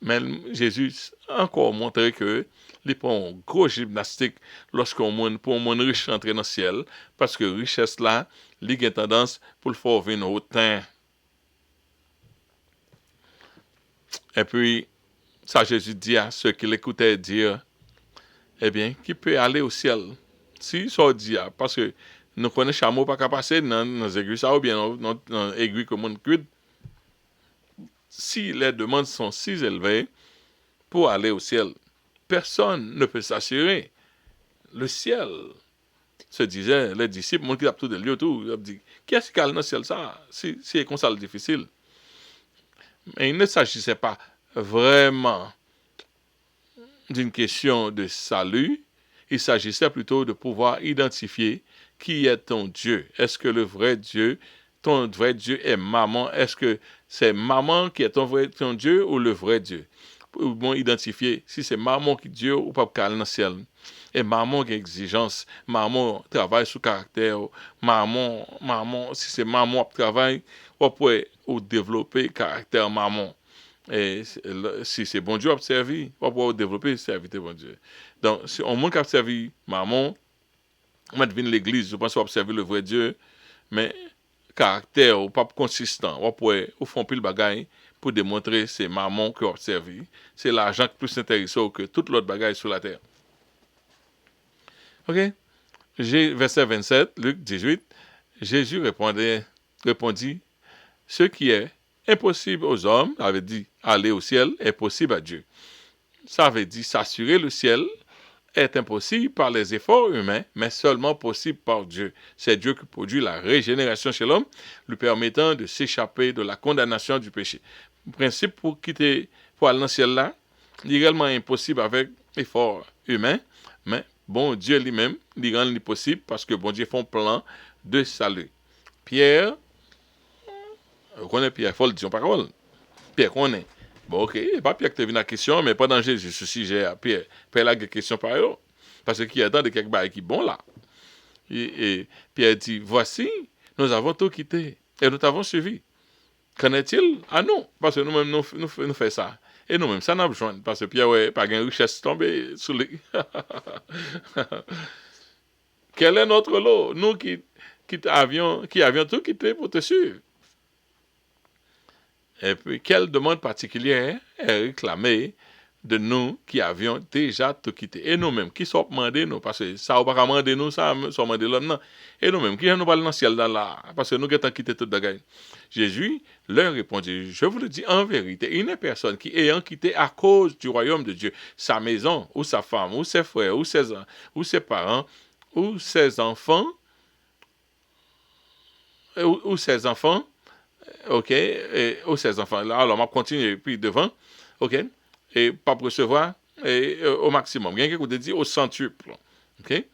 Mais Jésus a encore montré que il prend un gros gymnastique lorsqu'on monde pour un monde riche entrer dans le ciel, parce que richesse là, il a tendance pour le faire venir au temps. Et puis ça, Jésus dit à ceux qui l'écoutaient dire, eh bien, qui peut aller au ciel? Si ça dit, parce que nous connaissons chameau pas qu'à passer dans les aiguilles, ça ou bien dans les aiguilles comme on cuide. Si les demandes sont si élevées pour aller au ciel, personne ne peut s'assurer. Le ciel, se disaient les disciples, mon qui a tout de lieu, tout, ils ont dit, qui est-ce qui a dans le ciel ça? Si c'est comme ça difficile. Mais il ne s'agissait pas vraiment d'une question de salut, il s'agissait plutôt de pouvoir identifier qui est ton Dieu. Est-ce que ton vrai Dieu est maman? Est-ce que c'est maman qui est ton Dieu ou le vrai Dieu? Pour bon identifier si c'est maman qui est Dieu ou pas dans le ciel. Et maman qui a exigence, maman travaille sous caractère, maman, si c'est maman qui travaille, on peut développer caractère maman. Et si c'est bon Dieu à servir, on va pouvoir développer le service de bon Dieu. Donc, si on manque à servir maman, on va venir l'église, je pense qu'on va servir le vrai Dieu, mais caractère ou pas consistant, on va pouvoir faire un peu le bagage pour démontrer que c'est maman qui a servi. C'est l'argent qui est plus intéressant que tout l'autre bagage sur la terre. OK? Verset 27, Luc 18, Jésus répondit, ce qui est impossible aux hommes, avait dit aller au ciel, est possible à Dieu. Ça veut dire s'assurer le ciel est impossible par les efforts humains, mais seulement possible par Dieu. C'est Dieu qui produit la régénération chez l'homme, lui permettant de s'échapper de la condamnation du péché. Le principe pour aller dans le ciel là, est réellement impossible avec effort humain, mais bon Dieu lui-même, il rend possible parce que bon Dieu fait un plan de salut. Pierre, on connaît Pierre, il faut le dire en parole. Pierre connaît. Bon, ok, pas Pierre qui te vient la question, mais pas dans Jésus, ce sujet à Pierre. Pierre a des questions par eux. Parce qu'il attend de quelque chose qui est bon là. Et Pierre dit, voici, nous avons tout quitté et nous t'avons suivi. Qu'en est-il à nous? Parce que nous-mêmes, nous faisons ça. Et nous-mêmes, ça n'a pas besoin. Parce que Pierre, ouais, pas une richesse tombée sous les... Quel est notre lot? Nous qui avions tout quitté pour te suivre. Et puis, quelle demande particulière est réclamée de nous qui avions déjà tout quitté. Et nous-mêmes, qui sommes demandés, nous, parce que ça, on va pas demander nous, ça, sommes demandés l'autre, non. Et nous-mêmes, qui nous parlons dans le ciel, dans là, parce que nous avons quitté toute bagaille. Jésus leur répondit, je vous le dis en vérité, il n'y a personne qui ayant quitté à cause du royaume de Dieu, sa maison, ou sa femme, ou ses frères, ou ses parents, ou ses enfants, ou ses enfants, ok, ou ses enfants. Là, alors, on va continuer, puis devant, ok, et pas recevoir au maximum. Il y a quelqu'un qui dit au centuple. OK?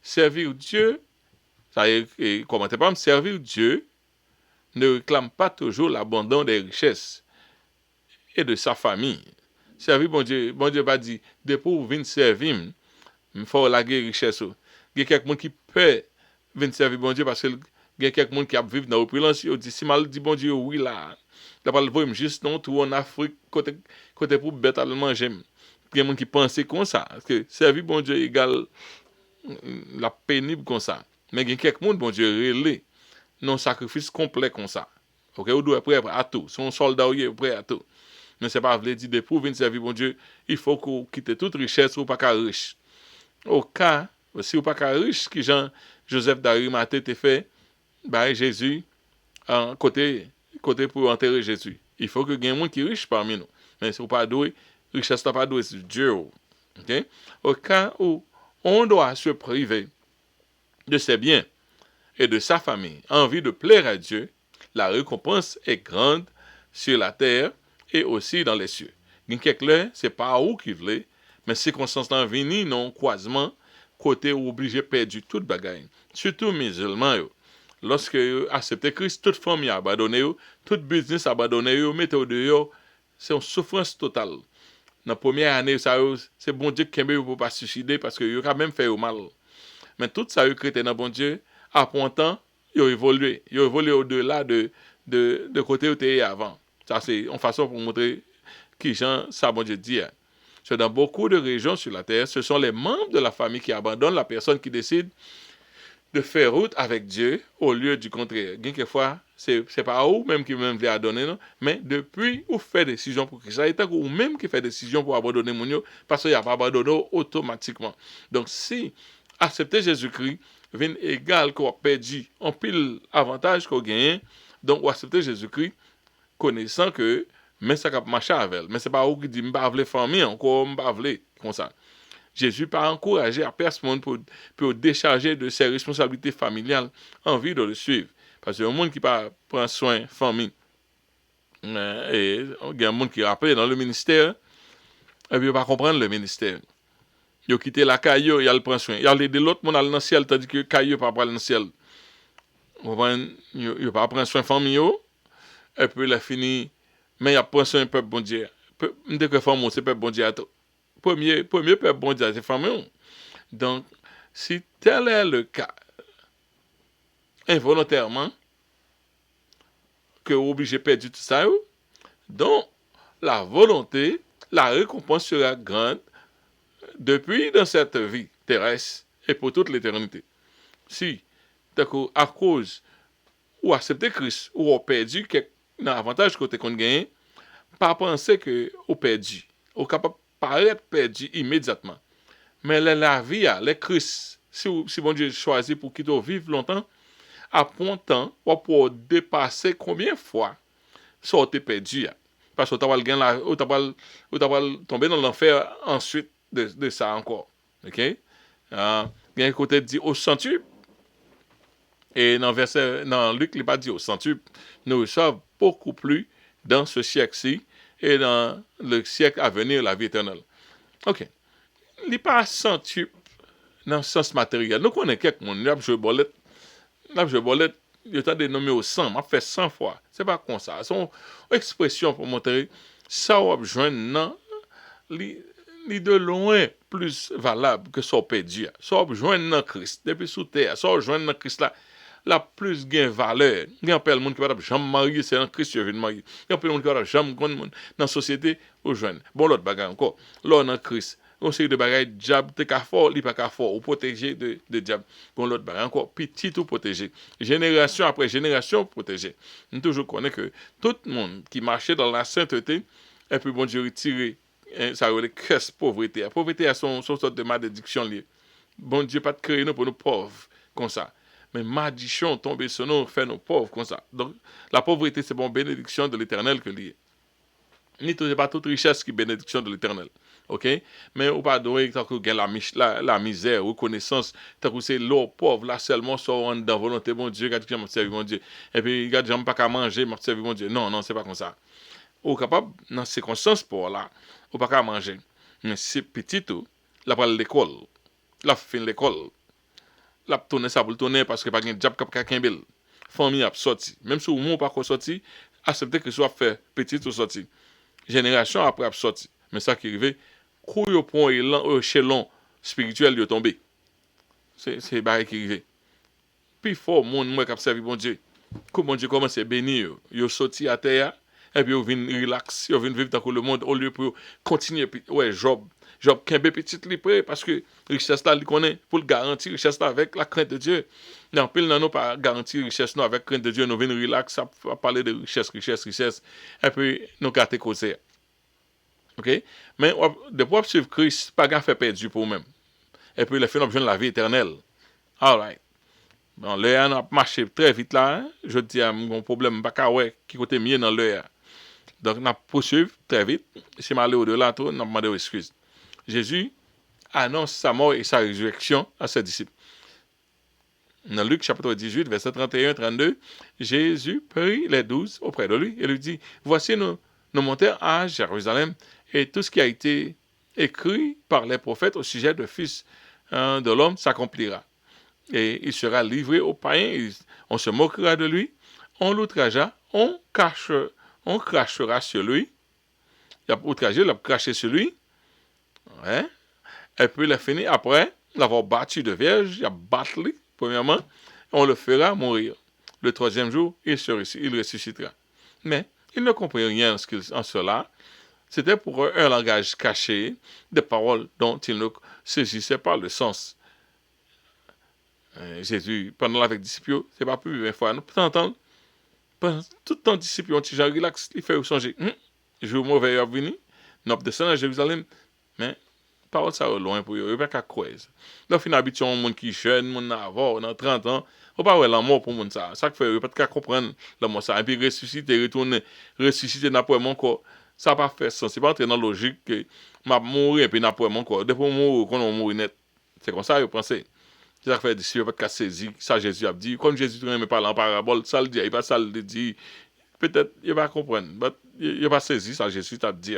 Servir Dieu, ça et commentez pas, servir Dieu ne réclame pas toujours l'abandon des richesses et de sa famille. Servir bon Dieu va dire, de pour venir servir, il faut la richesse. Il y a quelqu'un qui peut venir servir bon Dieu parce que il y a quelqu'un qui a vécu dans l'opulence, il dit si mal dit bon Dieu oui là. T'as pas le voir juste non tout en Afrique côté pour bête à le manger. Il y a des gens qui pensent comme ça. Parce que servir bon Dieu égale la pénible comme ça. Mais il y a quelques monde, bon Dieu, relé, non sacrifice complet comme ça. Ok, vous doit prêt à tout. Son soldat est prêt à tout. Mais c'est pas vrai dire de pour venir servir bon Dieu, il faut qu'on quitte toute richesse ou pas qu'à riche. Au cas, si ou pas qu'à riche, qui Jean Joseph d'Arimathée te fait, bah Jésus, côté pour enterrer Jésus. Il faut que il y ait un monde qui est riche parmi nous. Mais si vous pas doué, richesse n'est pas doué, c'est Dieu. Okay? Au cas où on doit se priver de ses biens et de sa famille en vue de plaire à Dieu, la récompense est grande sur la terre et aussi dans les cieux. Quelqu'un, c'est pas où qu'il veut, mais circonstances dans venir non croisement côté ou obligé perdre toute bagaille. Surtout musulmans. Lorsque accepté Christ, toute famille abandonnée, tout business abandonné, mettez dehors, c'est une souffrance totale. Dans la première année, c'est bon Dieu qui ne peut pas se suicider parce qu'il a même fait mal. Mais tout ça, chrétien dans bon Dieu, après un temps, il a évolué. Il a évolué au-delà de côté où tu es avant. Ça, c'est une façon pour montrer qui Jean, ça, bon Dieu dit. Dans beaucoup de régions sur la terre, ce sont les membres de la famille qui abandonnent la personne qui décide de faire route avec Dieu au lieu du contraire. Quelquefois, c'est pas vous même qui même voulez donner, non? Mais depuis vous faites décision pour que ça ait ou même qui fait décision pour abandonner mon yo, parce qu'il n'y a pas abandonné automatiquement. Donc, si accepter Jésus-Christ vient égal qu'on a perdu en pile avantage qu'on gagne, donc ou accepter Jésus-Christ connaissant que mais ça cap marcher avec elle. Mais c'est pas vous qui dit m'pa vle famille encore m'pa vle comme ça. Jésus pas encouragé à personne pour décharger de ses responsabilités familiales en vue de le suivre. Parce que un monde qui pas prend soin famille et il y a un monde qui rappelle dans le ministère et puis il pas comprendre le ministère. Il a quitté la caillou, il a le prend soin. Il a aider l'autre monde dans le ciel tandis que caillou pas dans le ciel. Il pas prendre soin famille et puis il a fini mais il a prend soin peuple bon Dieu. Dès que femme c'est peuple bon Dieu. Premier peuple bon Dieu c'est famille. Donc si tel est le cas involontairement que vous obligé de perdre tout ça, donc la volonté, la récompense sera grande depuis dans cette vie terrestre et pour toute l'éternité. Si, à cause ou accepter Christ ou ou perdu quelque avantage que tu as gagné, pas penser que vous perdu, ou capable paraître perdu immédiatement. Mais la vie, les Christ, si bon Dieu choisit pour qu'il vive longtemps, à point temps, ou pour dépasser combien de fois ça a été perdu. Parce que tu vas tomber dans l'enfer ensuite de ça encore. OK? Il y a un côté dit au centuple, et dans Luc, il n'est pas dit au centuple, nous sommes beaucoup plus dans ce siècle-ci et dans le siècle à venir, la vie éternelle. OK. Il n'est pas centuple dans le sens matériel. Nous connaissons quelqu'un qui a joué bolette. Il y a des nommés au 100, m'a fait 100 fois. C'est pas comme ça. C'est une expression pour montrer ça ou besoin non de loin plus valable que ça perdu. Ça besoin dans Christ depuis sous terre. Ça besoin dans Christ là la plus gain valeur. Il y a plein de monde qui va jamais marier, c'est en Christ qui vient marier. Il y a plein de monde qui va jamais dans la société au joindre. Bon l'autre bagarre encore. Là dans Christ on sait de bagaille diable te ka fort li pas ka fort ou protéger de diable bon l'autre bagaille encore petit ou protégé génération après génération protégé on toujours connaît que tout le monde qui marchait dans la sainteté et puis bon Dieu retiré ça veut dire curse pauvreté. La pauvreté a son sorte de malédiction liée. Bon Dieu pas de créer nous pour nous pauvres comme ça. Mais malédiction tombe sur nous, fait nous pauvres comme ça. Donc la pauvreté c'est une bénédiction de l'Éternel que lié. Ni tout pas toute richesse qui est bénédiction de l'Éternel. OK? Mais ou pas donner tant que la misère, reconnaissance, tant que c'est l'eau pauvre là seulement sur dans volonté bon Dieu, regarde j'aime servir mon Dieu. Et puis regarde j'aime pas qu'à manger, m'a servir mon Dieu. Non, non, c'est pas comme ça. Ou capable dans ces circonstances pour là, ou pas qu'à manger. Mais c'est petit tout, la prend l'école. La fin l'école. La tourner ça pour le tourner parce que pas de job cap Kimbel. Famille a sorti. Même si ou pas sorti, accepter que soit fait petit ou sorti. Génération après a sorti. Mais ça qui arrive, coup yo point échelon spirituel yo tombé. C'est barré qui arrive. Puis fort monde moi qui servi bon Dieu. Comment Dieu commence à bénir yo sorti à terre et puis yo vinn relax, yo vinn vivre dans le monde au lieu pour continuer ouais Job kembe petit li près parce que richesse là il connaît pour le garantir richesse là avec la crainte de Dieu. Non, pile non pas garantir richesse non avec crainte de Dieu, nous vinn relax à parler de richesse et puis nous gâter causer. OK? Mais de pouvoir suivre Christ, pas grand fait perdu pour vous-même. Et puis, le fait de la vie éternelle. All right. Bon, l'air a marché très vite là. Hein? Je dis, mon problème, pas qu'à ouais, qui côté mieux dans l'air. Donc, on a poursuivi très vite. Si je aller au-delà, on a demandé excuse. Jésus annonce sa mort et sa résurrection à ses disciples. Dans Luc chapitre 18, verset 31-32, Jésus prit les 12 auprès de lui et lui dit, voici nous montons à Jérusalem et tout ce qui a été écrit par les prophètes au sujet du Fils de l'homme s'accomplira. Et il sera livré aux païens, on se moquera de lui, on l'outragera, on crachera sur lui. Il a outragé, il a craché sur lui. Ouais. Et puis il a fini après l'avoir battu de vierge, il a battu, premièrement, on le fera mourir. Le troisième jour, il ressuscitera. Mais il ne comprit rien en cela. C'était pour eux un langage caché, des paroles dont il ne saisissait pas le sens. Jésus, pendant avec les disciples, c'est pas plus une fois. Nous pouvons entendre, tout le temps, les disciples ont dit, relax, il fait changer. Jour mauvais est venu, nous descendons à Jérusalem, mais parole ça est loin pour eux, ils ne peuvent pas croire. Donc, ils habituent un monde qui est jeune, monde avant, dans 30 ans, on pas la mort pour monde ça. Ça fait, ils ne peuvent pas comprendre la mort ça. Et puis, ressusciter, retourner, ressusciter n'importe mon corps. Ça n'a pas fait sens. C'est pas entrer dans la logique que je vais mourir et puis n'importe mon corps. Depuis mourir, quand on mourir net. C'est comme ça, ils pensent. C'est ça que fait d'ici, pas de saisir. Ça, Jésus a dit. Comme Jésus ne parle en parabole, ça le dit. Il va ça le dit. Peut-être, il va comprendre. Mais il va saisir ça, Jésus a dit.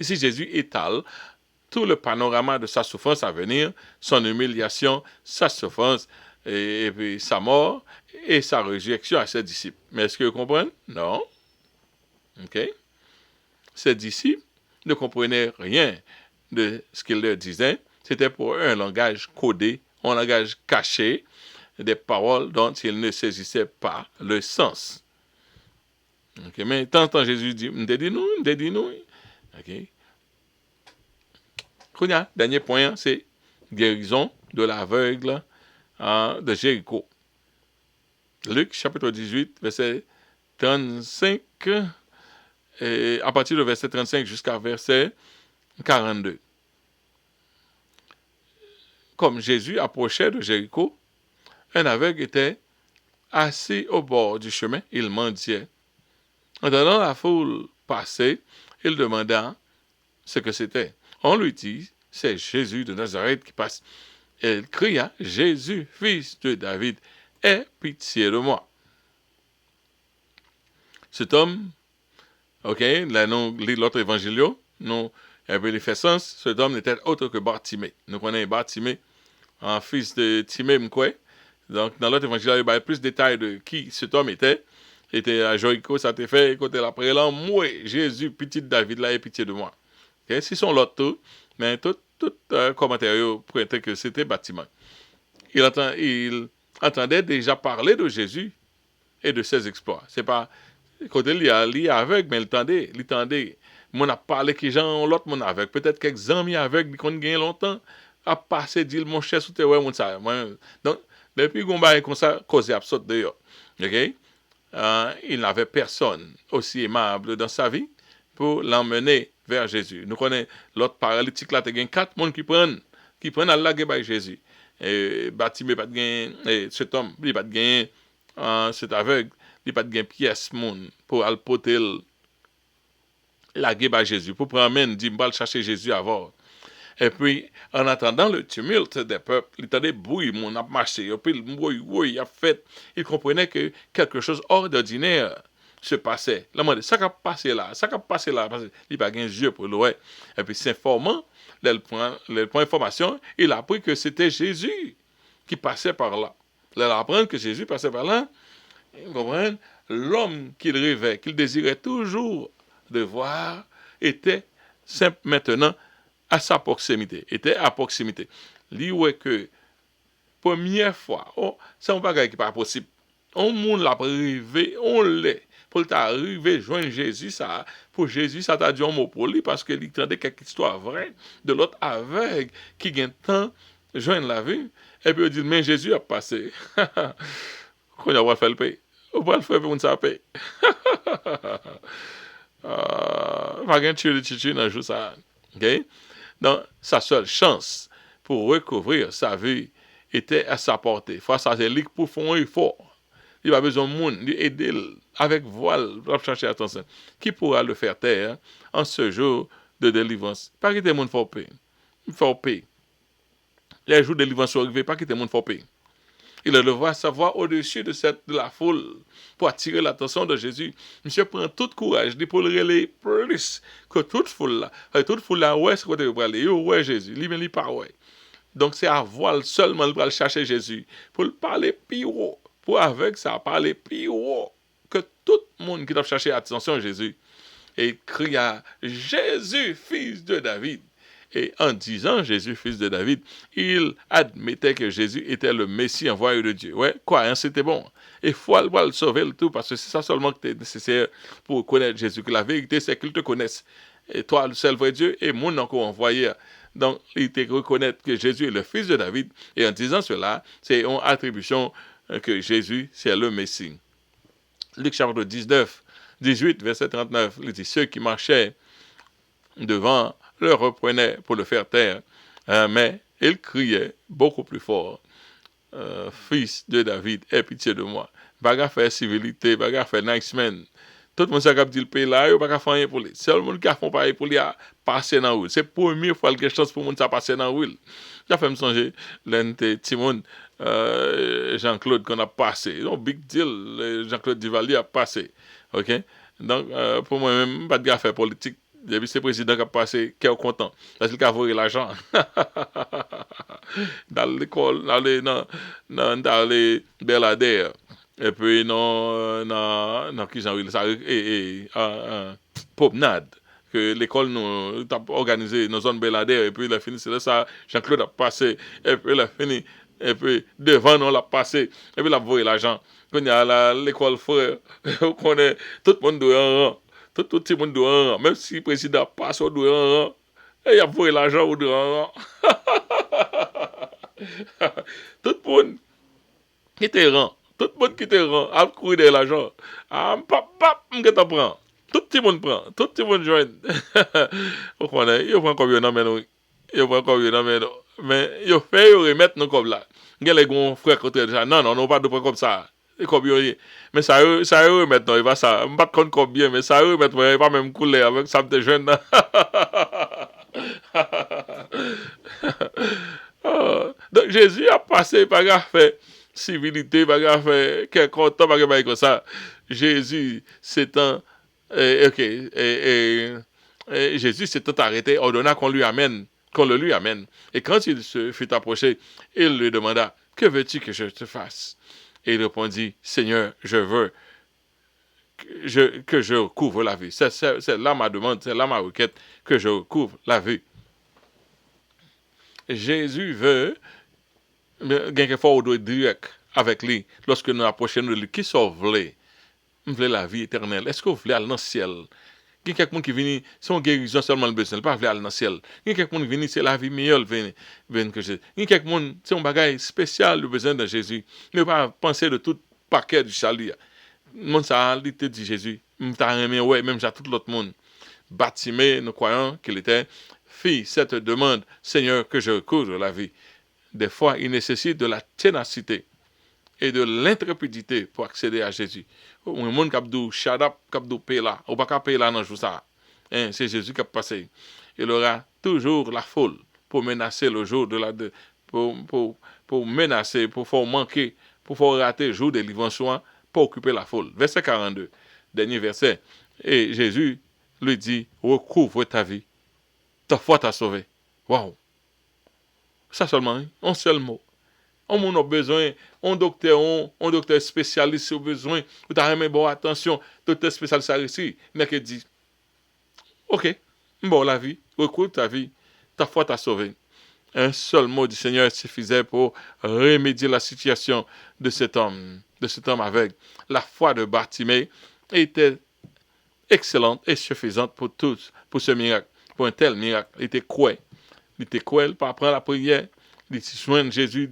Ici, Jésus étale tout le panorama de sa souffrance à venir, son humiliation, sa souffrance, et puis sa mort et sa résurrection à ses disciples. Mais est-ce que vous comprenez? Non. OK? Ses disciples ne comprenaient rien de ce qu'il leur disait. C'était pour eux un langage codé, un langage caché, des paroles dont ils ne saisissaient pas le sens. OK? Mais tant Jésus dit, m'dé-dit-nous. OK? Dernier point, c'est guérison de l'aveugle de Jéricho. Luc, chapitre 18, verset 35, et à partir du verset 35 jusqu'à verset 42. Comme Jésus approchait de Jéricho, un aveugle était assis au bord du chemin, il mendiait. En entendant la foule passer, il demanda ce que c'était. On lui dit, c'est Jésus de Nazareth qui passe. Et il cria, Jésus, fils de David, aie pitié de moi. Cet homme, ok, là, l'autre évangile, nous, un peu les fait sens, cet homme n'était autre que Bartimée. Nous connaissons Bartimée, un fils de Timée Mkwe. Donc, dans l'autre évangile, il y a plus de détails de qui cet homme était. Il était à Jéricho, ça t'est fait, écoutez l'après là, moi, Jésus, petit David, là, aie pitié de moi. Okay? Si son l'autre tout, mais tout commentaire pointait que c'était bâtiment. Il entendait déjà parler de Jésus et de ses exploits. C'est pas côté il est aveugle, mais il entendait. Mon a parlé que gens l'autre mon aveugle. Peut-être quelques amis aveugles qui ont gagné longtemps à passer dire mon cher sous tes ouais mon ça. Donc depuis qu'on va comme ça causer absurde d'ailleurs. OK? Il n'avait personne aussi aimable dans sa vie pour l'emmener vers Jésus. Nous connaissons l'autre paralytique là, il y a 4 personnes qui prennent à la guerre Jésus. Et Bartimée pas de gain, cet homme, il pas de gain, cet aveugle, il pas de gain pièce monde pour aller porter la guerre Jésus. Pour prendre dit, va chercher Jésus avant. Et puis, en attendant le tumulte des peuples, il entendait bruit, mon a marché, et puis le bruit, il a fait, il comprenait que quelque chose hors d'ordinaire se passait. Là, ça qui a passé là, parce qu'il n'a pas un yeux pour le. Et puis, s'informant, il prend information, il a appris que c'était Jésus qui passait par là. Il apprend que Jésus passait par là, vous comprenez, l'homme qu'il rêvait, qu'il désirait toujours de voir, était simple maintenant à sa proximité, était à proximité. Lui, ouais que, première fois, c'est un bagage qui n'est pas possible. On monde l'a rêvé, on l'est. Pour t'arriver, joindre Jésus, ça, pour Jésus, ça t'a dit un mot pour lui, parce qu'il entendait quelque histoire vraie de l'autre aveugle qui gagne temps, joindre la vie, et puis il dit, mais Jésus a passé. Qu'on a fait le payer. On va le faire pour nous ça paye. Pas de chichi dans le jour ça. OK? Donc, sa seule chance pour recouvrir sa vie était à sa portée. Face à ses ligues pour faire un effort. Il a besoin de monde, d'aider avec voile, pour chercher attention. Qui pourra le faire taire en ce jour de délivrance? Pas quitter le monde faut payer. Il faut payer. Les jours de délivrance sont arrivés, pas quitter le monde faut payer. Il devra savoir au-dessus de la foule pour attirer l'attention de Jésus. Monsieur prend tout courage pour le relayer plus que toute foule là. Toute foule là, ouais, c'est quoi tu vas aller? Ouais, Jésus. Lui-même, pas ouais. Donc, c'est à voile seulement pour aller chercher Jésus. Pour le parler plus haut. Pour avec ça, parler plus haut que tout le monde qui doit chercher attention à Jésus. Et crie à Jésus, fils de David. Et en disant Jésus, fils de David, il admettait que Jésus était le Messie envoyé de Dieu. Ouais, quoi, hein, c'était bon. Et il faut le sauver le tout, parce que c'est ça seulement qui est nécessaire pour connaître Jésus. Que la vérité, c'est qu'il te connaisse. Et toi, le seul vrai Dieu, et mon encore envoyé. Donc, il te reconnaît que Jésus est le fils de David. Et en disant cela, c'est une attribution que Jésus, c'est le Messie. Luc chapitre 18, verset 39, il dit, ceux qui marchaient devant le reprenait pour le faire taire, mais il criait beaucoup plus fort, fils de David, aie pitié de moi. Baga faire civilité, baga faire nice man. Tout le monde s'est dit le pays là, il pas faire rien pour lui. Seul le monde qui a fait pareil pour lui a passé dans la rue. C'est la première fois qu'il y a chance pour le monde à passer dans la rue. J'ai fait me songer l'un de Timon, Jean-Claude qu'on a passé. Un big deal, Jean-Claude Duvalier a passé. OK? Donc, pour moi-même, pas de affaire politique. Le vice-président qui a passé, qui est content. Parce qu'il a volé l'argent. Dans l'école, dans les Belader. Et puis, dans qui j'en ça, Promenade. Que l'école nous a organisé dans zone Belader. Et puis, il a fini, c'est là, ça, Jean-Claude a passé. Et puis, il a fini. Et puis, devant nous, il a passé. Et puis, il a volé l'argent. Quand il y a l'école frère, on connaît, tout le monde doit en rang. Tout le monde doit en rang. Même si le président passe, on doit en rang. Et il a volé l'argent, on doit en rang. Tout le monde qui était rang. Tout le monde qui était rang. A courir de l'argent. Pap, m'en prend. Tout le monde prend. Tout le monde joint. On connaît. Il prend combien de temps, il prend combien de temps. Mais il fait remettre nous comme là. Il y a les grands frères qui disent non, pas de prendre comme ça. Mais ça maintenant, il va ça. Je ne sais pas combien, mais ça maintenant, il va même couler avec ça de jeune. Donc Jésus a passé par la fait civilité, par la fait quelque temps, par comme ça. Jésus s'étant Jésus s'étant arrêté, ordonna qu'on le lui amène. Et quand il se fut approché, il lui demanda, que veux-tu que je te fasse? Et il répondit, Seigneur, je veux que je couvre la vue. C'est là ma demande, c'est là ma requête, que je couvre la vue. Jésus veut, quelquefois, on doit être direct avec lui, lorsque nous approchons de lui. Qui sauve lui? Vous voulez la vie éternelle? Est-ce que vous voulez aller dans le ciel? Il y a quelqu'un qui vient, c'est une guérison seulement le besoin, pas aller dans le ciel. Il y a quelqu'un qui vient, c'est la vie meilleure que Jésus. Il y a quelqu'un, c'est un bagage spécial le besoin de Jésus. Ne pas penser de tout paquet du salut. Le monde ça, il te dit Jésus, t'as aimé, ouais, même j'ai tout l'autre monde. Bartimée, nous croyons qu'il était, fit cette demande, Seigneur, que je recouvre la vie. Des fois, il nécessite de la ténacité et de l'intrépidité pour accéder à Jésus. Un monde qui a dit, shut up, qui a dit, paye là, ou pas qu'à payer là dans jour ça. C'est Jésus qui a passé. Il aura toujours la foule pour menacer le jour de la, pour menacer, pour faire manquer, pour faire rater le jour de l'événement, pour occuper la foule. Verset 42, dernier verset. Et Jésus lui dit, recouvre ta vie. Ta foi t'a sauvé. Waouh! Ça seulement, un seul mot. On a besoin, un docteur spécialiste a besoin, ou t'as même bon attention, docteur spécialiste a ici, mais qui dit, ok, bon la vie, recouvre ta vie, ta foi t'a sauvé. Un seul mot du Seigneur suffisait pour remédier la situation de cet homme aveugle. La foi de Bartimée était excellente et suffisante pour tous, pour ce miracle, pour un tel miracle. Il était cruel pour apprendre la prière, il joindre Jésus,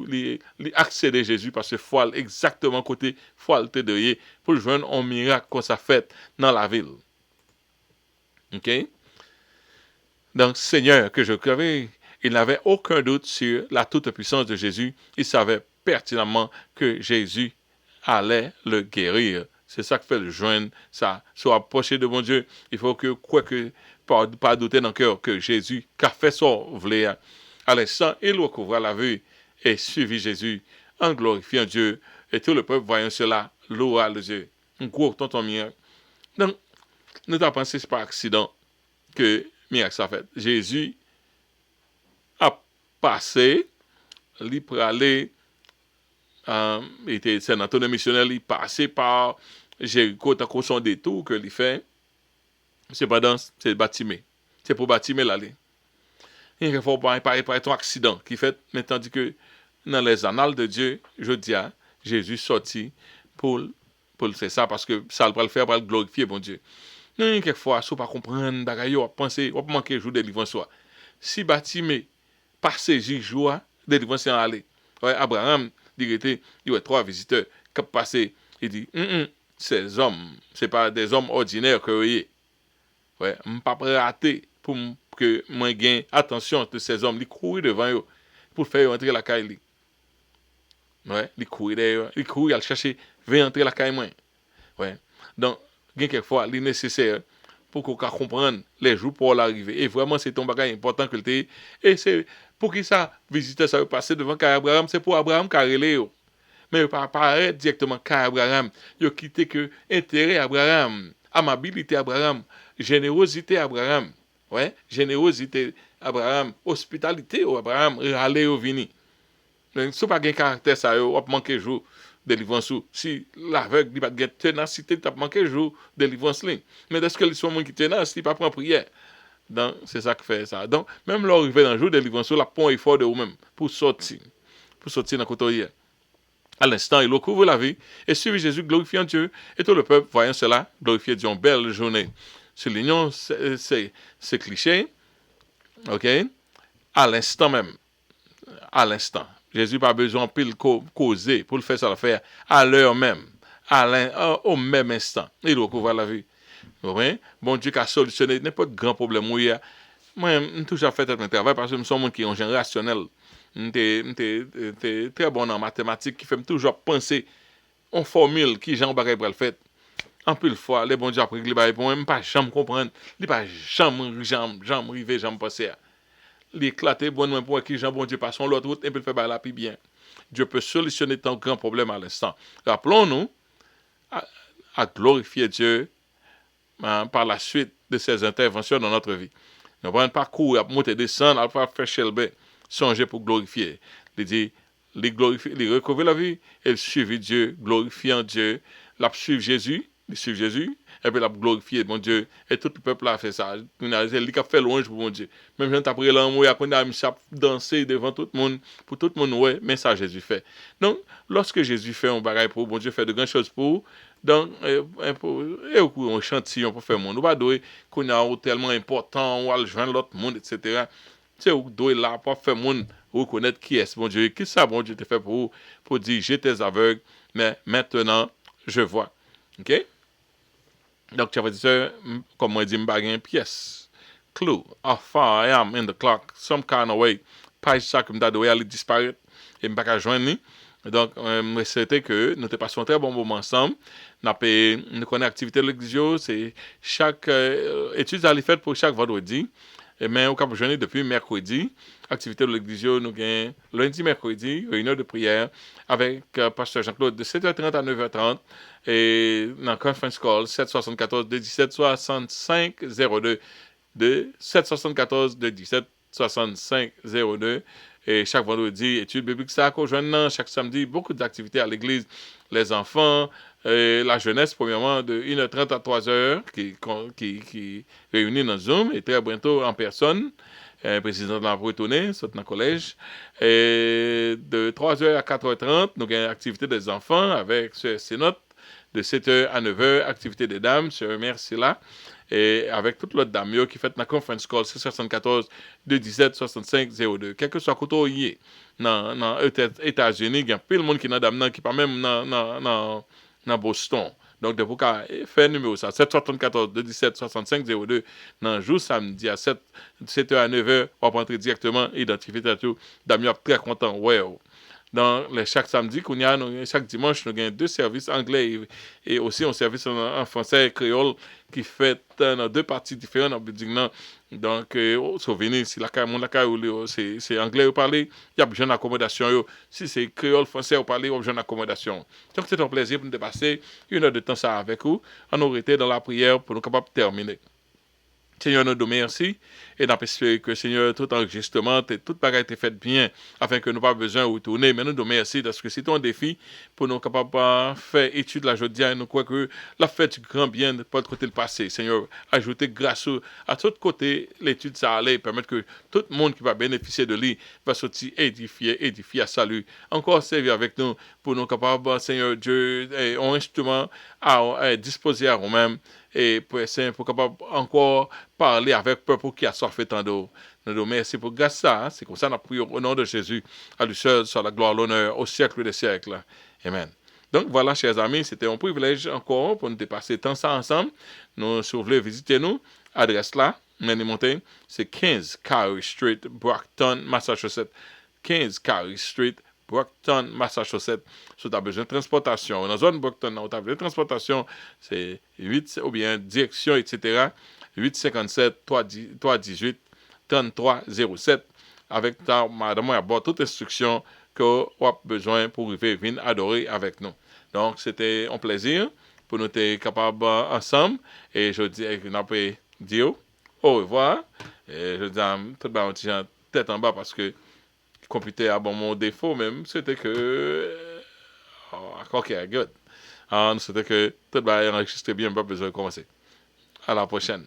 il accéder à Jésus parce que foi exactement côté foi était de pour joindre un miracle qu'on s'est fait dans la ville. OK? Donc, Seigneur, que je croyais, il n'avait aucun doute sur la toute-puissance de Jésus. Il savait pertinemment que Jésus allait le guérir. C'est ça que fait le joindre, ça. Soit approché de mon Dieu, il faut que, pas douter dans le cœur que Jésus, qu'a fait son voler, à l'instant, il recouvra la vue et suivit Jésus en glorifiant Dieu. Et tout le peuple, voyant cela, loua le Dieu. Un gros tonton miracle. Donc, nous avons pensé que c'est par accident que miracle ça fait. Jésus a passé, il pour aller, il était sénateur missionnaire, il passait par Jéricho, tant qu'on son détour que il fait. Cependant, c'est Bartimée. C'est pour Bartimée l'aller. Il ne faut pas être un accident qui fait, mais tandis que dans les annales de Dieu, je dis, Jésus sorti pour faire ça, parce que ça va le faire pour le glorifier, bon Dieu. Non, quelquefois, si vous ne comprenez pas, vous pensez, vous manquez jour de délivrance. Si Bartimée passe jour de délivrance en aller, Abraham, il y a 3 visiteurs qui passé, il dit, ces hommes, ce n'est pas des hommes ordinaires que vous voyez. Ouais, je ne pas rater pour que moi gagne attention de ces hommes, ils courent devant eux pour faire entrer la caille. Ouais, ils courent derrière, ils courent à chercher, venir entrer la caille moi. Ouais. Donc, quelquefois, il est nécessaire pour qu'on comprenne les jours pour l'arrivée. Et vraiment, c'est un bagage important que le t'es. Et c'est pour qui ça, visiter ça, passer devant Abraham, c'est pour Abraham qui a relé. Mais pas paraître directement Abraham. Il a quitté que intérêt Abraham, amabilité Abraham, générosité Abraham. Ouais, générosité Abraham, hospitalité Abraham, aller au vini. Donc, si pas un caractère ça, on manquer jour de délivrance. Si l'aveugle n'a pas de ténacité, tu as manqué jour de délivrance. Mais est-ce que les gens qui tenace, il pas prendre prière? Donc, c'est ça qui fait ça. Donc, même l'arrivée dans le jour de délivrance, la pont est fort de vous-même pour sortir dans le côté. À l'instant, il recouvre la vie et suivit Jésus glorifiant Dieu. Et tout le peuple, voyant cela, glorifiait Dieu. Une belle journée. Soulignons ces clichés. OK? À l'instant même. À l'instant. Jésus n'a pas besoin de causer pour le faire ça, le faire à l'heure même. Au même instant. Il recouvre la vie. Oui? Bon Dieu qui a solutionné n'importe quel grand problème. Moi, j'ai toujours fait un travail parce que je suis un monde qui est un genre rationnel. Je suis très bon en mathématiques qui fait toujours penser en formule qui j'en bagaille pour le faire. En plus de fois, les bons dieux après les bagailles pour moi, pas jamais comprendre, il pas jamais arriver, jamais passer. L'éclater bon pour qui Jean bon Dieu passe l'autre route et peut faire la plus bien. Dieu peut solutionner ton grand problème à l'instant. Rappelons-nous à glorifier Dieu par la suite de ses interventions dans notre vie. Nous ne pas courir, à monter, descendre, à faire chelbe, songer pour glorifier. Il dit, il recouvre la vie, il suivit Dieu, glorifiant Dieu, il suivre Jésus, et puis il a glorifié mon Dieu, et tout le peuple a fait ça. Il a fait louange pour mon Dieu. Même quand après l'amour, il a dansé devant tout le monde, pour tout le monde, ouais, mais ça Jésus fait. Donc, lorsque Jésus fait un bagage pour mon Dieu, fait de grandes choses pour, donc, et un chantillon pour faire mon, nous pas doué qu'on a tellement important, on va le joindre l'autre monde, etc. C'est où doué là pour faire monde reconnaître qui est mon Dieu, qui ça mon Dieu te fait pour dire j'étais aveugle, mais maintenant je vois. OK? Donc, tu vas dire, comme moi, dit, m'bagay une pièce. Clue. How far I am in the clock. Some kind of way. Page ça que m'da doit aller disparaître. Et m'pas qu'à joindre ni. Donc, c'était que nous te passons un très bon moment ensemble. Nous connaissons l'activité de l'église. C'est chaque étude à aller faite pour chaque vendredi. Et mais au Cap Journée depuis mercredi, activité de l'église, nous gagnons lundi, mercredi, réunion de prière avec pasteur Jean-Claude de 7h30 à 9h30 et dans conference call 774 de 17 65 02 de 774 de 17 65 02 et chaque vendredi étude biblique ça jeunes chaque samedi beaucoup d'activités à l'église les enfants la jeunesse premièrement de 1h30 à 3h qui réunit dans Zoom et très bientôt en personne président de la retourner c'est dans le collège et de 3h à 4h30 nous avons activité des enfants avec ce notes de 7h à 9h, activité des dames, sur merci là, et avec toute l'autre dame qui fait la conference call 674 de 17 65 02. Quel que soit côté y est, dans les États-Unis, il y a plein de monde qui n'a dame qui pas même dans Boston. Donc, de vous faire numéro ça, 774 de 17 65 02, dans le jour samedi à 7h à 9h, on va rentrer directement, identifier tout, dame très content, ouais. Dans chaque samedi, chaque dimanche, nous avons deux services anglais et aussi un service en français et créole qui fait dans deux parties différentes dans le building. Donc, souvenez, si la c'est anglais vous parlez, il y a besoin d'accommodation. Si c'est créole français vous parlez, il y a besoin d'accommodation. Donc, c'est un plaisir pour nous de passer 1 heure de temps ça avec vous. On aurait été dans la prière pour nous capables de terminer. Seigneur, nous te merci et nous espérons que Seigneur, tout enregistrement, toute bagaille est faite bien afin que nous n'ayons pas besoin de retourner. Mais nous te merci parce que c'est un défi pour nous capables de faire étude la journée et nous croyons que la fête grand bien de pas de côté le passé. Seigneur, ajoutez grâce à tout côté l'étude ça allait permettre que tout le monde qui va bénéficier de lui va sortir édifié à salut. Encore servir avec nous pour nous capables, Seigneur Dieu, un instrument à disposer à nous-mêmes et pour capable encore parler avec le peuple qui a soif tant d'eau. Nous nous remercions pour grâce ça. C'est comme ça que nous prions au nom de Jésus. À lui seul, soit la gloire, l'honneur, au siècle des siècles. Amen. Donc voilà, chers amis, c'était un privilège encore pour nous dépasser tant ça ensemble. Nous, si vous voulez visiter nous, adresse là, c'est 15 Carey Street, Brockton, Massachusetts. 15 Carey Street, Brockton, Massachusetts. Si tu as besoin de transportation, dans la zone Brockton, tu as besoin de transportation, c'est 8 ou bien direction, etc. 857 318 3307 avec ta madame à bord toute instruction que vous avez besoin pour venir adorer avec nous. Donc, c'était un plaisir pour nous être capables ensemble. Et je dis, on peut dire au revoir. Et je dis, tout le monde tête en bas parce que le computer a mon défaut même, c'était que. Ok, good. C'était que tout le monde enregistré bien, pas besoin de commencer. À la prochaine.